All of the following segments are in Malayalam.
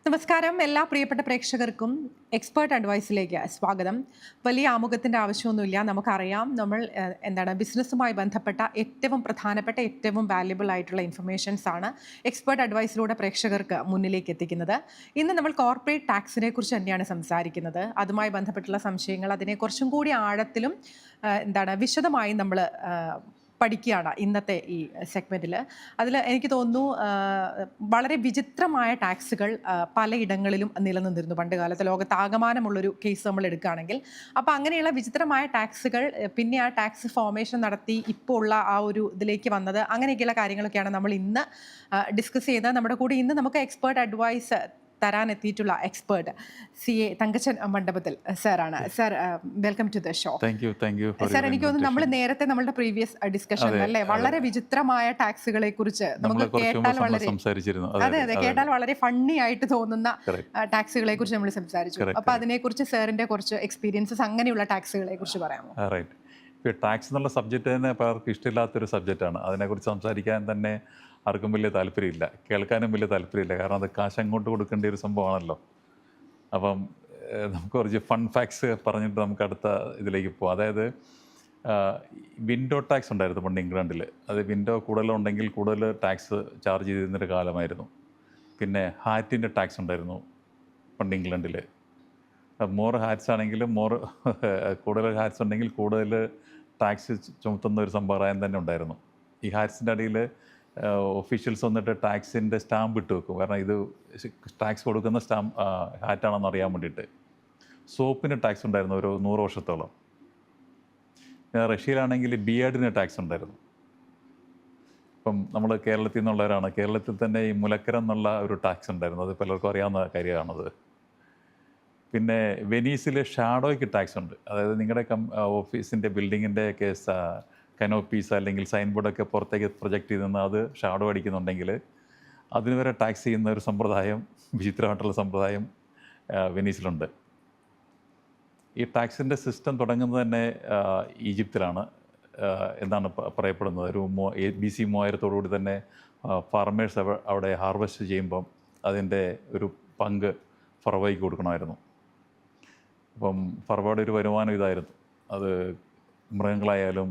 നമസ്കാരം എല്ലാ പ്രിയപ്പെട്ട പ്രേക്ഷകർക്കും എക്സ്പേർട്ട് അഡ്വൈസിലേക്ക് സ്വാഗതം. വലിയ ആമുഖത്തിൻ്റെ ആവശ്യമൊന്നുമില്ല. നമുക്കറിയാം ബിസിനസ്സുമായി ബന്ധപ്പെട്ട ഏറ്റവും പ്രധാനപ്പെട്ട ഏറ്റവും വാല്യുബിൾ ആയിട്ടുള്ള ഇൻഫർമേഷൻസ് ആണ് എക്സ്പേർട്ട് അഡ്വൈസിലൂടെ പ്രേക്ഷകർക്ക് മുന്നിലേക്ക് എത്തിക്കുന്നത്. ഇന്ന് നമ്മൾ കോർപ്പറേറ്റ് ടാക്സിനെ കുറിച്ച് തന്നെയാണ് സംസാരിക്കുന്നത്. അതുമായി ബന്ധപ്പെട്ടുള്ള സംശയങ്ങൾ അതിനെ കുറച്ചും കൂടി ആഴത്തിലും വിശദമായി നമ്മൾ പഠിക്കുകയാണ് ഇന്നത്തെ ഈ സെഗ്മെൻറ്റിൽ. അതിൽ എനിക്ക് തോന്നുന്നു വളരെ വിചിത്രമായ ടാക്സുകൾ പലയിടങ്ങളിലും നിലനിന്നിരുന്നു പണ്ട് കാലത്ത്. ലോകത്താകമാനമുള്ളൊരു കേസ് നമ്മൾ എടുക്കുകയാണെങ്കിൽ അപ്പോൾ അങ്ങനെയുള്ള വിചിത്രമായ ടാക്സുകൾ പിന്നെ ആ ടാക്സ് ഫോർമേഷൻ നടത്തി ഇപ്പോൾ ഉള്ള ആ ഒരു ഇതിലേക്ക് വന്നത്, അങ്ങനെയൊക്കെയുള്ള കാര്യങ്ങളൊക്കെയാണ് നമ്മൾ ഇന്ന് ഡിസ്കസ് ചെയ്യുന്നത്. നമ്മുടെ കൂടെ ഇന്ന് നമുക്ക് എക്സ്പേർട്ട് അഡ്വൈസ് തരാൻ എത്തിയിട്ടുള്ള എക്സ്പേർട്ട് CA തങ്കച്ചൻ മണ്ഡപത്തിൽ സാറാണ്. Sir, welcome to the show. Sir, എനിക്ക് തോന്നുന്നു നമ്മൾ നേരത്തെ നമ്മളുടെ പ്രീവിയസ് ഡിസ്കഷനിൽ അല്ലേ വളരെ വിചിത്രമായ ടാക്സുകളെ കുറിച്ച് നമുക്ക് കേട്ടാൽ കേട്ടാൽ വളരെ ഫണ്ണി ആയിട്ട് തോന്നുന്ന ടാക്സുകളെ കുറിച്ച് നമ്മൾ സംസാരിച്ചു. അപ്പൊ അതിനെക്കുറിച്ച് സാറിന്റെ കുറച്ച് എക്സ്പീരിയൻസസ് അങ്ങനെയുള്ള ടാക്സുകളെ കുറിച്ച് പറയാമോ? ടാക്സ് എന്നുള്ള സബ്ജക്റ്റ് തന്നെ പലർക്കും ഇഷ്ടമില്ലാത്തൊരു സബ്ജക്റ്റാണ്. അതിനെക്കുറിച്ച് സംസാരിക്കാൻ തന്നെ ആർക്കും വലിയ താല്പര്യമില്ല, കേൾക്കാനും വലിയ താല്പര്യമില്ല. കാരണം അത് കാശ് അങ്ങോട്ട് കൊടുക്കേണ്ട ഒരു സംഭവമാണല്ലോ. അപ്പം നമുക്ക് കുറച്ച് ഫൺ ഫാക്ട്സ് പറഞ്ഞിട്ട് നമുക്ക് അടുത്ത ഇതിലേക്ക് പോകാം. അതായത് വിൻഡോ ടാക്സ് ഉണ്ടായിരുന്നു പണ്ട് ഇംഗ്ലണ്ടിൽ. അത് വിൻഡോ കൂടുതലുണ്ടെങ്കിൽ കൂടുതൽ ടാക്സ് ചാർജ് ചെയ്തിരുന്നൊരു കാലമായിരുന്നു. പിന്നെ ഹാറ്റിൻ്റെ ടാക്സ് ഉണ്ടായിരുന്നു പണ്ട് ഇംഗ്ലണ്ടിൽ. മോർ ഹാറ്റ്സ് ആണെങ്കിലും കൂടുതൽ ഹാറ്റ്സ് ഉണ്ടെങ്കിൽ കൂടുതൽ ടാക്സ് ചുമത്തുന്ന ഒരു സമ്പ്രദായം തന്നെ ഉണ്ടായിരുന്നു. ഈ ഹാറ്റ്സിൻ്റെ അടിയിൽ ഒഫീഷ്യൽസ് വന്നിട്ട് ടാക്സിൻ്റെ സ്റ്റാമ്പ് ഇട്ട് വെക്കും. കാരണം ഇത് ടാക്സ് കൊടുക്കുന്ന ഹാറ്റാണെന്ന് അറിയാൻ വേണ്ടിയിട്ട്. സോപ്പിന് ടാക്സ് ഉണ്ടായിരുന്നു ഒരു 100 വർഷത്തോളം. റഷ്യയിലാണെങ്കിൽ ബിയേഡിന് ടാക്സ് ഉണ്ടായിരുന്നു. ഇപ്പം നമ്മൾ കേരളത്തിൽ നിന്നുള്ളവരാണ്. കേരളത്തിൽ തന്നെ ഈ മുലക്കരം എന്നുള്ള ഒരു ടാക്സ് ഉണ്ടായിരുന്നു. അത് പലർക്കും അറിയാവുന്ന കാര്യമാണത്. പിന്നെ വെനീസിൽ ഷാഡോയ്ക്ക് ടാക്സ് ഉണ്ട്. അതായത് നിങ്ങളുടെ ഓഫീസിൻ്റെ ബിൽഡിങ്ങിൻ്റെ കനോപ്പീസ് അല്ലെങ്കിൽ സൈൻ ബോർഡൊക്കെ പുറത്തേക്ക് പ്രൊജക്റ്റ് ചെയ്തെന്ന് അത് ഷാഡോ അടിക്കുന്നുണ്ടെങ്കിൽ അതിന് വരെ ടാക്സ് ചെയ്യുന്ന ഒരു സമ്പ്രദായം, വിചിത്രമായിട്ടുള്ള സമ്പ്രദായം വെനീസിലുണ്ട്. ഈ ടാക്സിൻ്റെ സിസ്റ്റം തുടങ്ങുന്നത് തന്നെ ഈജിപ്തിലാണ് എന്നാണ് പറയപ്പെടുന്നത്. ഒരു BC 3000 തന്നെ ഫാർമേഴ്സ് അവിടെ ഹാർവെസ്റ്റ് ചെയ്യുമ്പം അതിൻ്റെ ഒരു പങ്ക് ഫറവോയ്ക്ക് കൊടുക്കണമായിരുന്നു. അപ്പം ഫറവോയുടെ ഒരു വരുമാനം ഇതായിരുന്നു. അത് മൃഗങ്ങളായാലും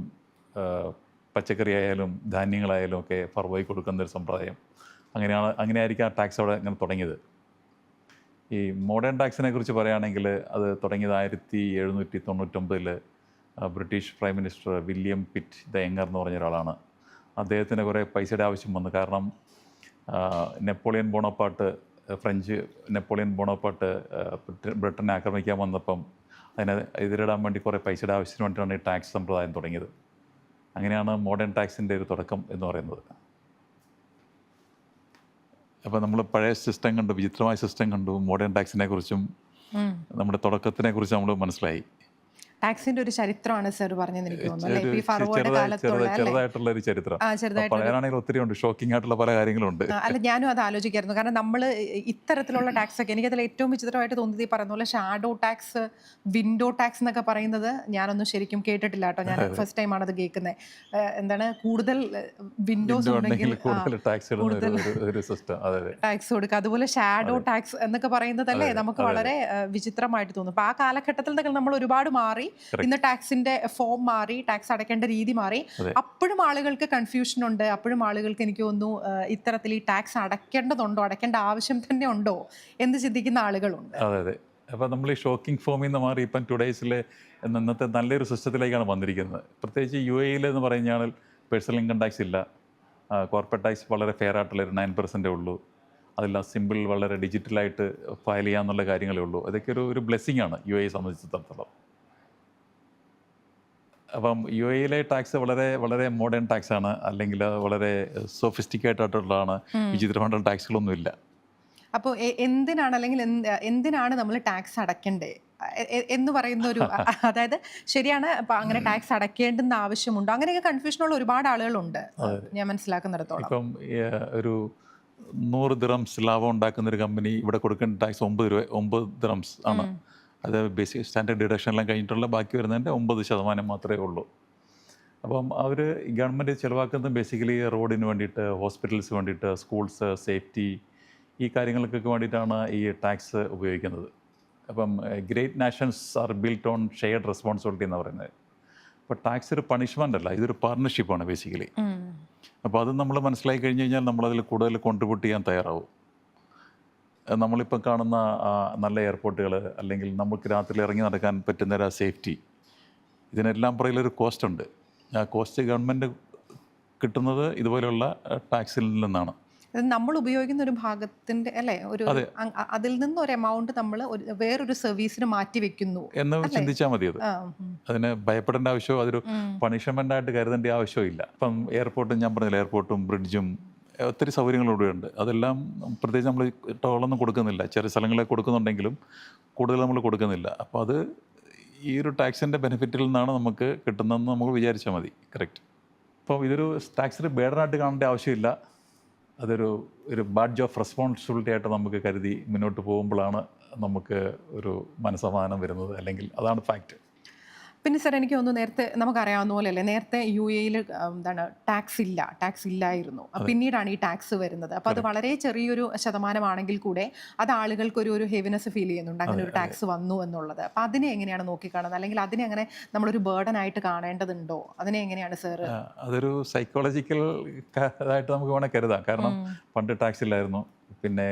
പച്ചക്കറി ആയാലും ധാന്യങ്ങളായാലും ഒക്കെ ഫറവോയ്ക്ക് കൊടുക്കുന്നൊരു സമ്പ്രദായം. അങ്ങനെയായിരിക്കും ആ ടാക്സ് അവിടെ അങ്ങനെ തുടങ്ങിയത്. ഈ മോഡേൺ ടാക്സിനെ കുറിച്ച് പറയുകയാണെങ്കിൽ അത് തുടങ്ങിയത് 1799 British prime minister William Pitt the younger എന്ന് പറഞ്ഞ ഒരാളാണ്. അദ്ദേഹത്തിന് കുറേ പൈസയുടെ ആവശ്യം വന്നു. കാരണം ഫ്രഞ്ച് നെപ്പോളിയൻ ബോണപ്പാർട്ട് ബ്രിട്ടനെ ആക്രമിക്കാൻ വന്നപ്പം അതിനെ എതിരിടാൻ വേണ്ടി കുറേ പൈസയുടെ ആവശ്യത്തിന് വേണ്ടിയിട്ടാണ് ഈ ടാക്സ് സമ്പ്രദായം തുടങ്ങിയത്. അങ്ങനെയാണ് മോഡേൺ ടാക്സിൻ്റെ ഒരു തുടക്കം എന്ന് പറയുന്നത്. അപ്പോൾ നമ്മൾ പഴയ സിസ്റ്റം കണ്ടു, വിചിത്രമായ സിസ്റ്റം കണ്ടു, മോഡേൺ ടാക്സിനെ കുറിച്ചും നമ്മുടെ തുടക്കത്തിനെ കുറിച്ച് നമ്മൾ മനസ്സിലായി. ടാക്സിന്റെ ഒരു ചരിത്രമാണ് സർ പറഞ്ഞതെന്ന് എനിക്ക് ചെറുതായിട്ടുള്ള ഒരു ചരിത്രം പറയാനാണെങ്കിൽ ഒത്തിരി ഉണ്ട്. ഷോക്കിംഗ് ആയിട്ടുള്ള പല കാര്യങ്ങളുണ്ട്. അല്ല, ഞാനും അത് ആലോചിക്കായിരുന്നു. കാരണം നമ്മൾ ഇത്തരത്തിലുള്ള ടാക്സ് ഒക്കെ എനിക്കതിൽ ഏറ്റവും വിചിത്രമായിട്ട് തോന്നിയത് ഈ പറയുന്ന പോലെ ഷാഡോ ടാക്സ്, വിൻഡോ ടാക്സ് എന്നൊക്കെ പറയുന്നത് ഞാനൊന്നും ശരിക്കും കേട്ടിട്ടില്ല കേട്ടോ. ഞാൻ ഫസ്റ്റ് ടൈമാണ് അത് കേൾക്കുന്നത്. കൂടുതൽ വിൻഡോസ് ഉണ്ടെങ്കിൽ ടാക്സ് കൊടുക്കുക. അതുപോലെ ഷാഡോ ടാക്സ് എന്നൊക്കെ പറയുന്നതല്ലേ നമുക്ക് വളരെ വിചിത്രമായിട്ട് തോന്നും. അപ്പൊ ആ കാലഘട്ടത്തിൽ നമ്മൾ ഒരുപാട് മാറി. ഇന്ന് ടാക്സിന്റെ ഫോം മാറി, ടാക്സ് അടയ്ക്കേണ്ട രീതി മാറി. അപ്പോഴും ആളുകൾക്ക് കൺഫ്യൂഷൻ ഉണ്ട്. അപ്പോഴും ആളുകൾക്ക് എനിക്ക് തോന്നുന്നു ഇത്തരത്തിൽ ഈ ടാക്സ് അടയ്ക്കേണ്ടതുണ്ടോ, അടയ്ക്കേണ്ട ആവശ്യം തന്നെ ഉണ്ടോ എന്ന് ചിന്തിക്കുന്ന ആളുകളുണ്ട്. അതെ അതെ. അപ്പോൾ നമ്മൾ ഈ ഷോക്കിംഗ് ഫോമിൽ നിന്ന് മാറി ഇപ്പം ടുഡേയ്സിലെ ഇന്നത്തെ നല്ലൊരു സിസ്റ്റത്തിലേക്കാണ് വന്നിരിക്കുന്നത്. പ്രത്യേകിച്ച് UAE എന്ന് പറഞ്ഞാൽ പേഴ്സണൽ ഇൻകം ടാക്സ് ഇല്ല. കോർപ്പറേറ്റ് ടാക്സ് വളരെ ഫെയർ ആയിട്ടുള്ളൊരു 9% ഉള്ളൂ. അതെല്ലാം സിമ്പിൾ, വളരെ ഡിജിറ്റലായിട്ട് ഫയൽ ചെയ്യാന്നുള്ള കാര്യങ്ങളേ ഉള്ളൂ. അതൊക്കെ ഒരു ബ്ലെസ്സിങ് ആണ് UAE സംബന്ധിച്ചിടത്തോളം. അപ്പം UAE ടാക്സ് വളരെ വളരെ മോഡേൺ ടാക്സ് ആണ്, അല്ലെങ്കിൽ വളരെ സോഫിസ്റ്റിക്കേറ്റഡ് ആയിട്ടുള്ളതാണ്. വിചിത്രമായിട്ടുള്ള ടാക്സുകളൊന്നുമില്ല. അപ്പോൾ എന്തിനാണ്, അല്ലെങ്കിൽ എന്തിനാണ് നമ്മൾ ടാക്സ് അടയ്ക്കേണ്ടത് എന്ന് പറയുന്ന ഒരു അതായത് ശരിയാണ്, അപ്പം അങ്ങനെ ടാക്സ് അടയ്ക്കേണ്ടുന്ന ആവശ്യമുണ്ടോ, അങ്ങനെയൊക്കെ കൺഫ്യൂഷനുള്ള ഒരുപാട് ആളുകളുണ്ട് ഞാൻ മനസ്സിലാക്കുന്നിടത്തോളം. ഇപ്പം ഒരു 100 ദിറംസ് ലാഭം ഉണ്ടാക്കുന്ന ഒരു കമ്പനി ഇവിടെ കൊടുക്കേണ്ട ടാക്സ് 9 ദിറംസ് ആണ്. അത് ബേസിക് സ്റ്റാൻഡേർഡ് ഡിഡക്ഷൻ എല്ലാം കഴിഞ്ഞിട്ടുള്ള ബാക്കി വരുന്നതിൻ്റെ 9% മാത്രമേ ഉള്ളൂ. അപ്പം അവർ ഗവൺമെൻറ് ചിലവാക്കുന്നത് ബേസിക്കലി റോഡിന് വേണ്ടിയിട്ട്, ഹോസ്പിറ്റൽസ് വേണ്ടിയിട്ട്, സ്കൂൾസ്, സേഫ്റ്റി, ഈ കാര്യങ്ങൾക്കൊക്കെ വേണ്ടിയിട്ടാണ് ഈ ടാക്സ് ഉപയോഗിക്കുന്നത്. അപ്പം great nations R built on shared responsibility എന്ന് പറയുന്നത്. അപ്പോൾ ടാക്സ് ഒരു പണിഷ്മെൻ്റ് അല്ല, ഇതൊരു പാർട്ണർഷിപ്പാണ് ബേസിക്കലി. അപ്പോൾ അത് നമ്മൾ മനസ്സിലാക്കി കഴിഞ്ഞ് കഴിഞ്ഞാൽ നമ്മളതിൽ കൂടുതൽ കോൺട്രിബ്യൂട്ട് ചെയ്യാൻ തയ്യാറാവും. നമ്മളിപ്പോൾ കാണുന്ന നല്ല എയർപോർട്ടുകൾ, അല്ലെങ്കിൽ നമുക്ക് രാത്രി ഇറങ്ങി നടക്കാൻ പറ്റുന്ന ഒരു സേഫ്റ്റി, ഇതിനെല്ലാം പുറകിലൊരു കോസ്റ്റ് ഉണ്ട്. ആ കോസ്റ്റ് ഗവൺമെൻറ് കിട്ടുന്നത് ഇതുപോലെയുള്ള ടാക്സിൽ നിന്നാണ്. നമ്മൾ ഉപയോഗിക്കുന്ന ഒരു ഭാഗത്തിന്റെ അല്ലേ ഒരു അതിൽ നിന്ന് ഒരു എമൗണ്ട് നമ്മൾ വേറൊരു സർവീസിന് മാറ്റി വെക്കുന്നു എന്ന് ചിന്തിച്ചാൽ മതി. അത് അതിന് ഭയപ്പെടേണ്ട ആവശ്യമോ അതൊരു പണിഷ്മെൻ്റ് ആയിട്ട് കരുതേണ്ട ആവശ്യമോ ഇല്ല. ഇപ്പം എയർപോർട്ടും ഞാൻ പറഞ്ഞില്ല, എയർപോർട്ടും ബ്രിഡ്ജും ഒത്തിരി സൗകര്യങ്ങളിവിടെ ഉണ്ട്. അതെല്ലാം പ്രത്യേകിച്ച് നമ്മൾ ടോളൊന്നും കൊടുക്കുന്നില്ല. ചെറിയ സ്ഥലങ്ങളിൽ കൊടുക്കുന്നുണ്ടെങ്കിലും കൂടുതൽ നമ്മൾ കൊടുക്കുന്നില്ല. അപ്പോൾ അത് ഈ ഒരു ടാക്സിൻ്റെ ബെനിഫിറ്റിൽ നിന്നാണ് നമുക്ക് കിട്ടുന്നതെന്ന് നമുക്ക് വിചാരിച്ചാൽ മതി. കറക്റ്റ്. അപ്പോൾ ഇതൊരു ടാക്സിന് ബേഡനായിട്ട് കാണേണ്ട ആവശ്യമില്ല. ഒരു ബാഡ്ജ് ഓഫ് റെസ്പോൺസിബിലിറ്റി ആയിട്ട് നമുക്ക് കരുതി മുന്നോട്ട് പോകുമ്പോഴാണ് നമുക്ക് ഒരു മനസ്സമാധാനം വരുന്നത്. അല്ലെങ്കിൽ അതാണ് ഫാക്റ്റ്. പിന്നെ സാർ എനിക്ക് തോന്നുന്നു നേരത്തെ നമുക്കറിയാവുന്ന പോലെ അല്ലേ, നേരത്തെ UAE ടാക്സ് ഇല്ലായിരുന്നു. പിന്നീടാണ് ഈ ടാക്സ് വരുന്നത്. അപ്പോൾ അത് വളരെ ചെറിയൊരു ശതമാനമാണെങ്കിൽ കൂടെ അത് ആളുകൾക്കൊരു ഹെവിനെസ് ഫീൽ ചെയ്യുന്നുണ്ട്, അങ്ങനെ ഒരു ടാക്സ് വന്നു എന്നുള്ളത്. അപ്പോൾ അതിനെ എങ്ങനെയാണ് നോക്കിക്കാണുന്നത്, അല്ലെങ്കിൽ അതിനെ അങ്ങനെ നമ്മളൊരു ബേർഡൻ ആയിട്ട് കാണേണ്ടതുണ്ടോ? അതിനെ എങ്ങനെയാണ് സാർ? അതൊരു സൈക്കോളജിക്കൽ ഇതായിട്ട് നമുക്ക് വേണേൽ കരുതാം. കാരണം പണ്ട് ടാക്സ് ഇല്ലായിരുന്നു, പിന്നെ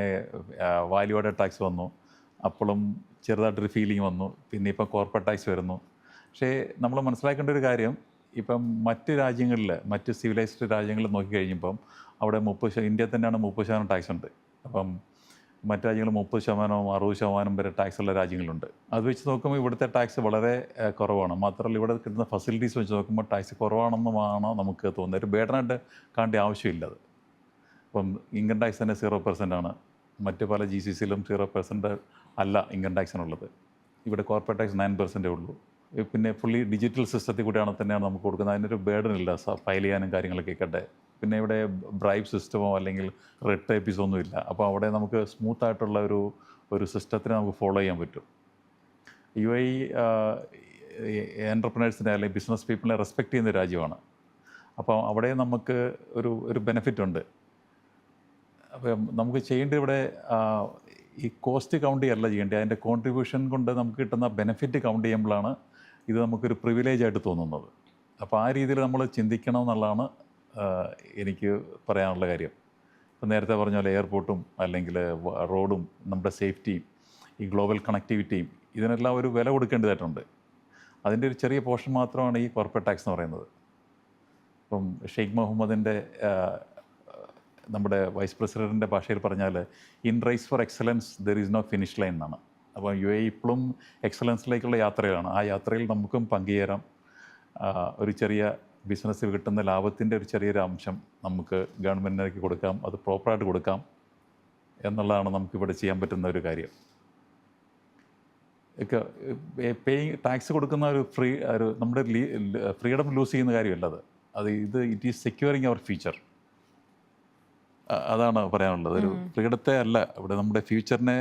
വാല്യൂ ആഡഡ് ടാക്സ് വന്നു, അപ്പോഴും ചെറുതായിട്ടൊരു ഫീലിംഗ് വന്നു, പിന്നെ ഇപ്പം കോർപ്പറേറ്റ് ടാക്സ് വരുന്നു. പക്ഷേ നമ്മൾ മനസ്സിലാക്കേണ്ട ഒരു കാര്യം, ഇപ്പം മറ്റ് രാജ്യങ്ങളിൽ, മറ്റ് സിവിലൈസ്ഡ് രാജ്യങ്ങളിൽ നോക്കിക്കഴിഞ്ഞപ്പം അവിടെ ഇന്ത്യ തന്നെയാണ് 30% ടാക്സ് ഉണ്ട്. അപ്പം മറ്റ് രാജ്യങ്ങൾ 30%, 60% വരെ ടാക്സ് ഉള്ള രാജ്യങ്ങളുണ്ട്. അത് വെച്ച് നോക്കുമ്പോൾ ഇവിടുത്തെ ടാക്സ് വളരെ കുറവാണ്. മാത്രമല്ല ഇവിടെ കിട്ടുന്ന ഫെസിലിറ്റീസ് വെച്ച് നോക്കുമ്പോൾ ടാക്സ് കുറവാണെന്നുമാണ് നമുക്ക് തോന്നുന്നത്. ഒരു ബേഡനായിട്ട് കാണേണ്ട ആവശ്യമില്ല. അത് ഇപ്പം ഇൻകം ടാക്സ് തന്നെ 0% ആണ്. മറ്റ് പല GCCയിലും 0% അല്ല ഇൻകം ടാക്സിനുള്ളത്. ഇവിടെ കോർപ്പറേറ്റ് ടാക്സ് 9% ഉള്ളൂ. പിന്നെ ഫുള്ളി ഡിജിറ്റൽ സിസ്റ്റത്തിൽ കൂടെയാണ് തന്നെയാണ് നമുക്ക് കൊടുക്കുന്നത്. അതിനൊരു ബേർഡൻ ഇല്ല ഫയൽ ചെയ്യാനും കാര്യങ്ങളൊക്കെ ഇക്കട്ടെ. പിന്നെ ഇവിടെ ബ്രൈബ് സിസ്റ്റമോ അല്ലെങ്കിൽ റെഡ് ടൈപ്പീസോ ഒന്നും ഇല്ല. അപ്പോൾ അവിടെ നമുക്ക് സ്മൂത്തായിട്ടുള്ള ഒരു സിസ്റ്റത്തിനെ നമുക്ക് ഫോളോ ചെയ്യാൻ പറ്റും. UAE എൻ്റർപ്രനേഴ്സിനെ അല്ലെങ്കിൽ ബിസിനസ് പീപ്പിളിനെ റെസ്പെക്റ്റ് ചെയ്യുന്ന രാജ്യമാണ്. അപ്പോൾ അവിടെ നമുക്ക് ഒരു ബെനിഫിറ്റ് ഉണ്ട്. അപ്പം നമുക്ക് ചെയ്യേണ്ടത് ഇവിടെ ഈ കോസ്റ്റ് കൗണ്ട് ചെയ്യല്ല ചെയ്യേണ്ടത്, അതിൻ്റെ കോൺട്രിബ്യൂഷൻ കൊണ്ട് നമുക്ക് കിട്ടുന്ന ബെനിഫിറ്റ് കൗണ്ട് ചെയ്യുമ്പോഴാണ് ഇത് നമുക്കൊരു പ്രിവിലേജ് ആയിട്ട് തോന്നുന്നത്. അപ്പോൾ ആ രീതിയിൽ നമ്മൾ ചിന്തിക്കണം എന്നുള്ളതാണ് എനിക്ക് പറയാനുള്ള കാര്യം. ഇപ്പം നേരത്തെ പറഞ്ഞ പോലെ എയർപോർട്ടും അല്ലെങ്കിൽ റോഡും നമ്മുടെ സേഫ്റ്റിയും ഈ ഗ്ലോബൽ കണക്ടിവിറ്റിയും ഇതിനെല്ലാം ഒരു വില കൊടുക്കേണ്ടതായിട്ടുണ്ട്. അതിൻ്റെ ഒരു ചെറിയ പോർഷൻ മാത്രമാണ് ഈ കോർപ്പറേറ്റ് ടാക്സ് എന്ന് പറയുന്നത്. ഇപ്പം ഷെയ്ഖ് മുഹമ്മദിൻ്റെ നമ്മുടെ വൈസ് പ്രസിഡൻറ്റിൻ്റെ ഭാഷയിൽ പറഞ്ഞാൽ in race for excellence there is no finish line എന്നാണ്. അപ്പോൾ UAE ഇപ്പോഴും എക്സലൻസിലേക്കുള്ള യാത്രയിലാണ്. ആ യാത്രയിൽ നമുക്കും പങ്കുചേരാം. ഒരു ചെറിയ ബിസിനസ്സിൽ കിട്ടുന്ന ലാഭത്തിൻ്റെ ഒരു ചെറിയൊരു അംശം നമുക്ക് ഗവൺമെൻറ്റിലേക്ക് കൊടുക്കാം, അത് പ്രോപ്പറായിട്ട് കൊടുക്കാം എന്നുള്ളതാണ് നമുക്കിവിടെ ചെയ്യാൻ പറ്റുന്ന ഒരു കാര്യം. ടാക്സ് കൊടുക്കുന്ന ഒരു നമ്മുടെ ഫ്രീഡം ലൂസ് ചെയ്യുന്ന കാര്യമല്ല അത് it is securing our future. അതാണ് പറയാനുള്ളത്. ഒരു ഫ്രീഡത്തെ അല്ല, ഇവിടെ നമ്മുടെ ഫ്യൂച്ചറിനെ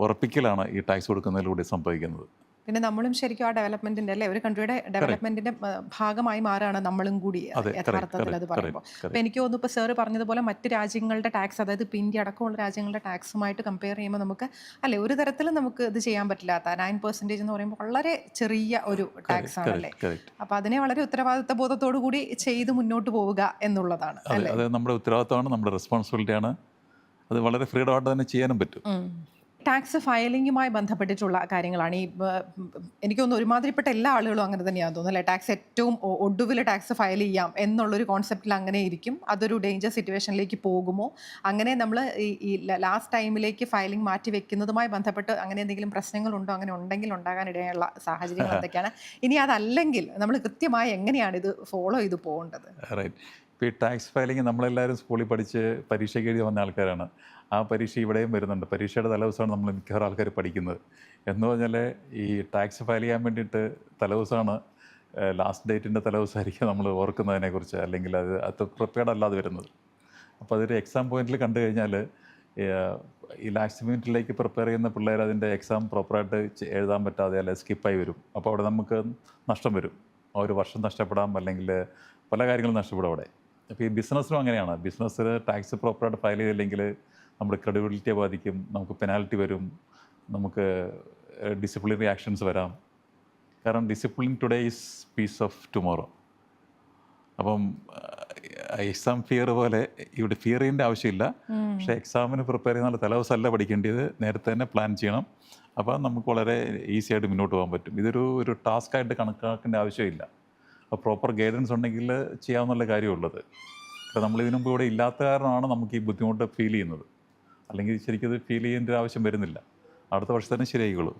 ഉറപ്പിക്കലാണ് ഈ ടാക്സ് കൊടുക്കുന്നതിലൂടെ സംഭവിക്കുന്നത്. പിന്നെ നമ്മളും ശരിക്കും ആ ഡെവലപ്മെന്റിന്റെ അല്ലേ, ഒരു കൺട്രിയുടെ ഡെവലപ്മെന്റിന്റെ ഭാഗമായി മാറുകയാണ് നമ്മളും കൂടി യഥാർത്ഥത്തിൽ അത് പറയുമ്പോൾ. അപ്പോൾ എനിക്ക് തോന്നുന്നു ഇപ്പോൾ സാറ് പറഞ്ഞതുപോലെ മറ്റ് രാജ്യങ്ങളുടെ ടാക്സ്, അതായത് ഇപ്പോൾ ഇന്ത്യ അടക്കമുള്ള രാജ്യങ്ങളുടെ ടാക്സുമായിട്ട് കമ്പയർ ചെയ്യുമ്പോൾ നമുക്ക് അല്ലേ ഒരു തരത്തിലും നമുക്ക് ഇത് ചെയ്യാൻ പറ്റില്ലാത്ത 9% എന്ന് പറയുമ്പോൾ വളരെ ചെറിയ ഒരു ടാക്സ് ആണല്ലേ. അപ്പോൾ അതിനെ വളരെ ഉത്തരവാദിത്ത ബോധത്തോടു കൂടി ചെയ്ത് മുന്നോട്ട് പോവുക എന്നുള്ളതാണ് അല്ലേ. അത് നമ്മുടെ ഉത്തരവാദിത്തമാണ്, നമ്മുടെ റെസ്പോൺസിബിലിറ്റിയാണ്. അത് വളരെ ഫ്രീഡമായിട്ട് തന്നെ ചെയ്യാനും പറ്റും. ടാക്സ് ഫയലിങ്ങുമായി ബന്ധപ്പെട്ടിട്ടുള്ള കാര്യങ്ങളാണ് ഈ എനിക്ക് തോന്നുന്നു ഒരുമാതിരിപ്പെട്ട എല്ലാ ആളുകളും അങ്ങനെ തന്നെയാണെന്ന് തോന്നുന്നു അല്ലേ. ടാക്സ് ഏറ്റവും ഒടുവിൽ ടാക്സ് ഫയൽ ചെയ്യാം എന്നുള്ളൊരു കോൺസെപ്റ്റിൽ അങ്ങനെ ഇരിക്കും. അതൊരു ഡേഞ്ചർ സിറ്റുവേഷനിലേക്ക് പോകുമോ? അങ്ങനെ നമ്മൾ ഈ ലാസ്റ്റ് ടൈമിലേക്ക് ഫയലിംഗ് മാറ്റി വെക്കുന്നതുമായി ബന്ധപ്പെട്ട് അങ്ങനെ എന്തെങ്കിലും പ്രശ്നങ്ങളുണ്ടോ? അങ്ങനെ ഉണ്ടെങ്കിൽ ഉണ്ടാകാനിടയുള്ള സാഹചര്യങ്ങൾ എന്തൊക്കെയാണ്? ഇനി അതല്ലെങ്കിൽ നമ്മൾ കൃത്യമായി എങ്ങനെയാണ് ഇത് ഫോളോ ചെയ്ത് പോകേണ്ടത്? റൈറ്റ്. ഇപ്പോൾ ഈ ടാക്സ് ഫയലിംഗ് നമ്മളെല്ലാവരും സ്കൂളിൽ പഠിച്ച് പരീക്ഷയ്ക്ക് എഴുതി വന്ന ആൾക്കാരാണ്. ആ പരീക്ഷ ഇവിടെയും വരുന്നുണ്ട്. പരീക്ഷയുടെ തലേദിവസമാണ് നമ്മൾ മിക്കവാറും ആൾക്കാർ പഠിക്കുന്നത്. എന്ന് പറഞ്ഞാൽ ഈ ടാക്സ് ഫയൽ ചെയ്യാൻ വേണ്ടിയിട്ട് തലേദിവസമാണ്, ലാസ്റ്റ് ഡേറ്റിൻ്റെ തലേദിവസമായിരിക്കും നമ്മൾ ഓർക്കുന്നതിനെക്കുറിച്ച്, അല്ലെങ്കിൽ അത് പ്രിപ്പയർഡ് അല്ലാതെ വരുന്നത്. അപ്പോൾ അതൊരു എക്സാം പോയിന്റിൽ കണ്ടു കഴിഞ്ഞാൽ ഈ ലാസ്റ്റ് മിനിറ്റിലേക്ക് പ്രിപ്പയർ ചെയ്യുന്ന പിള്ളേർ അതിൻ്റെ എക്സാം പ്രോപ്പറായിട്ട് എഴുതാൻ പറ്റാതെ അല്ലെങ്കിൽ സ്കിപ്പായി വരും. അപ്പോൾ അവിടെ നമുക്ക് നഷ്ടം വരും. ഒരു വർഷം നഷ്ടപ്പെടാം, അല്ലെങ്കിൽ പല കാര്യങ്ങളും നഷ്ടപ്പെടും അവിടെ. അപ്പോൾ ഈ ബിസിനസ്സിനും അങ്ങനെയാണ്. ബിസിനസ്സിൽ ടാക്സ് പ്രോപ്പറായിട്ട് ഫയൽ ചെയ്തില്ലെങ്കിൽ നമ്മുടെ ക്രെഡിബിലിറ്റിയെ ബാധിക്കും, നമുക്ക് പെനാൽറ്റി വരും, നമുക്ക് ഡിസിപ്ലിനറി ആക്ഷൻസ് വരാം. കാരണം discipline today is piece of tomorrow. അപ്പം എക്സാം ഫിയർ പോലെ ഇവിടെ ഫിയർ ചെയ്യേണ്ട ആവശ്യമില്ല. പക്ഷേ എക്സാമിന് പ്രിപ്പയർ ചെയ്യുന്ന തലേദിവസമല്ല പഠിക്കേണ്ടത്, നേരത്തെ തന്നെ പ്ലാൻ ചെയ്യണം. അപ്പോൾ നമുക്ക് വളരെ ഈസി ആയിട്ട് മുന്നോട്ട് പോകാൻ പറ്റും. ഇതൊരു ടാസ്ക്കായിട്ട് കണക്കാക്കേണ്ട ആവശ്യമില്ല. അപ്പോൾ പ്രോപ്പർ ഗൈഡൻസ് ഉണ്ടെങ്കിൽ ചെയ്യാവുന്നുള്ള കാര്യമുള്ളത്. അപ്പോൾ നമ്മളിതിനു മുമ്പ് ഇവിടെ ഇല്ലാത്ത കാരണമാണ് നമുക്ക് ഈ ബുദ്ധിമുട്ട് ഫീൽ ചെയ്യുന്നത്. അല്ലെങ്കിൽ ശരിക്കും ഇത് ഫീൽ ചെയ്യേണ്ട ഒരു ആവശ്യം വരുന്നില്ല. അടുത്ത വർഷത്തന്നെ ശരിയായിക്കോളൂ.